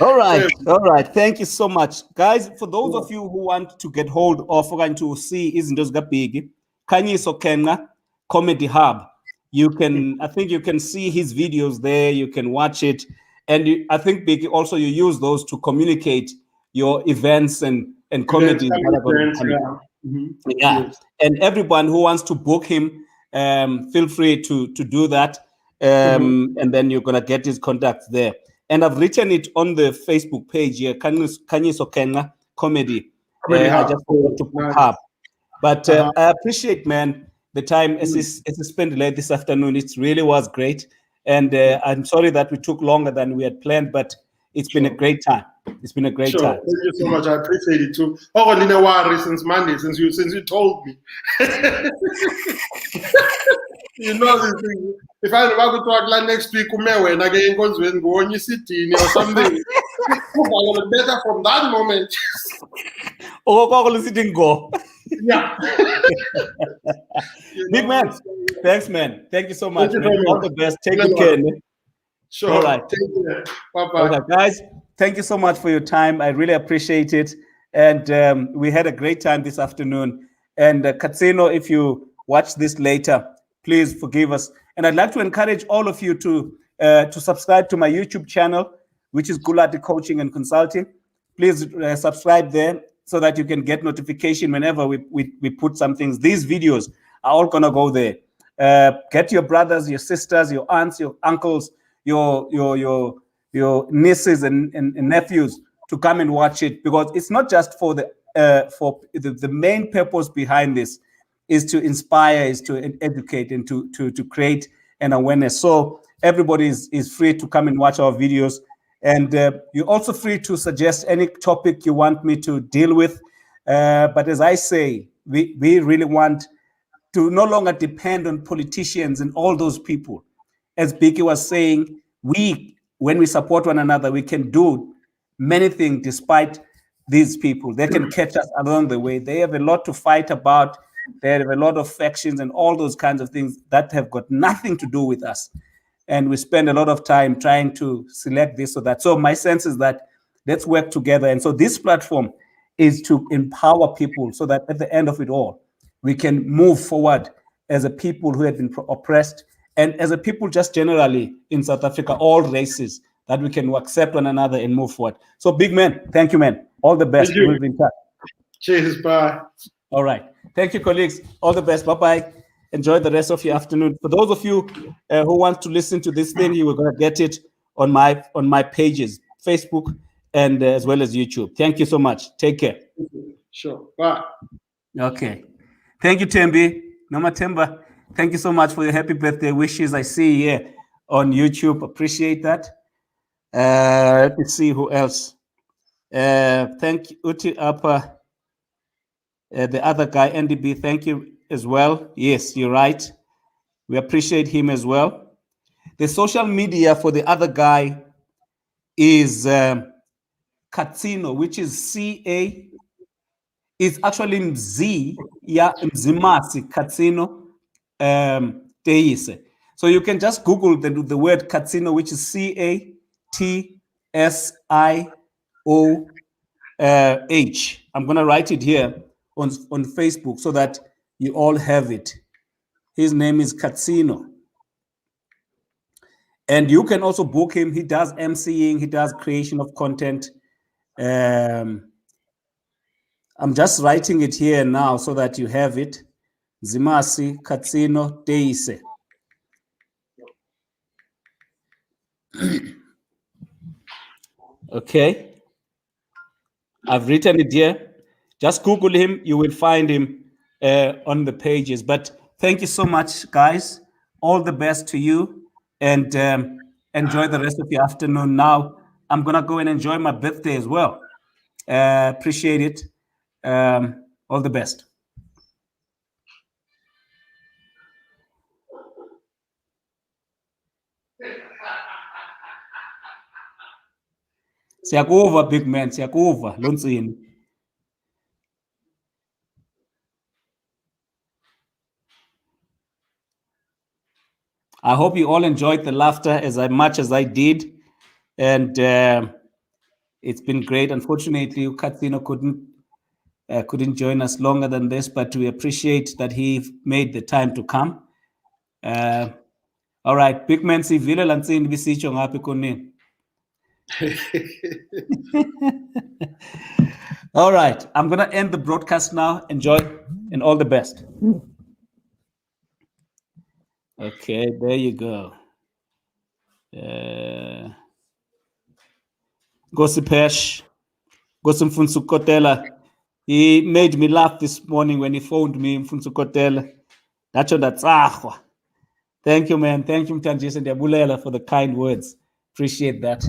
All right. Thank you so much, guys. For those of you who want to get hold of or to see Izinto Big, Khanyiso Kenqa Comedy Hub. I think you can see his videos there. You can watch it, and I think Big also you use those to communicate your events and comedy. Yeah. And everyone who wants to book him, feel free to do that. And then you're gonna get his contacts there. And I've written it on the Facebook page here, Khanyiso Kenqa Comedy. I just forgot to put up. But I appreciate, man, the time as spent late this afternoon. It really was great. And I'm sorry that we took longer than we had planned, but it's been a great time. It's been a great time.
Thank you so much. I appreciate it too. Oh, Lina Wari, since Monday, since you told me. You know this thing. If I go to Atlanta next week, and I get in or something, better from that moment.
Go.
Yeah.
Big man. Thanks, man. Thank you so much. All the best. Take good care.
Sure.
All right.
Take care. Bye-bye.
Okay, guys, thank you so much for your time. I really appreciate it. And we had a great time this afternoon. And Catsino, if you watch this later, please forgive us. And I'd like to encourage all of you to subscribe to my YouTube channel, which is Gulati Coaching and Consulting. Please subscribe there so that you can get notification whenever we put some things. These videos are all going to go there. Get your brothers, your sisters, your aunts, your uncles, your nieces and nephews to come and watch it, because it's not just for the main purpose behind this is to inspire, is to educate, and to create an awareness. So everybody is free to come and watch our videos. And you're also free to suggest any topic you want me to deal with. But as I say, we really want to no longer depend on politicians and all those people. As Biki was saying, when we support one another, we can do many things despite these people. They can catch us along the way. They have a lot to fight about. They have a lot of factions and all those kinds of things that have got nothing to do with us. And we spend a lot of time trying to select this or that. So my sense is that let's work together. And so this platform is to empower people so that at the end of it all, we can move forward as a people who have been oppressed, and as a people just generally in South Africa, all races, that we can accept one another and move forward. So big man, thank you, man. All the best. We'll be in touch.
Cheers, bye.
All right. Thank you, colleagues. All the best. Bye-bye. Enjoy the rest of your afternoon. For those of you who want to listen to this thing, you are going to get it on my pages, Facebook, and as well as YouTube. Thank you so much. Take care.
Sure. Bye.
Okay. Thank you, Tembi. Noma Temba. Thank you so much for your happy birthday wishes. I see here on YouTube. Appreciate that. Let me see who else. Thank you, Uti Apa. The other guy, NDB, thank you as well. Yes, you're right. We appreciate him as well. The social media for the other guy is Catsino, which is CA. It's actually Mzimasi, Catsino, Teyise. So you can just Google the word Catsino, which is CATSIOH. I'm going to write it here on Facebook so that you all have it. His name is Catsino. And you can also book him. He does MCing, he does creation of content. I'm just writing it here now so that you have it. Mzimasi, Catsino, Teyise. Okay. I've written it here. Just Google him. You will find him on the pages. But thank you so much, guys. All the best to you. And enjoy the rest of your afternoon. Now, I'm going to go and enjoy my birthday as well. Appreciate it. All the best. Siyakuva, big man. Siyakuva, Lontsini. I hope you all enjoyed the laughter as much as I did. And it's been great. Unfortunately, Catsino couldn't join us longer than this, but we appreciate that he made the time to come. All right, big man, sivile lantsini bisitsho ngaphi konini. All right, I'm going to end the broadcast now. Enjoy and all the best. Okay, there you go. Gosipesh, Gosimfunsukotela. He made me laugh this morning when he phoned me, Mfunsukotela. That's ahwa. Thank you, man. Thank you, Mthanjisi and Yabulela, for the kind words. Appreciate that.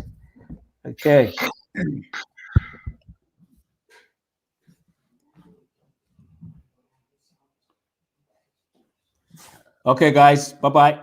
Okay. Okay, guys. Bye-bye.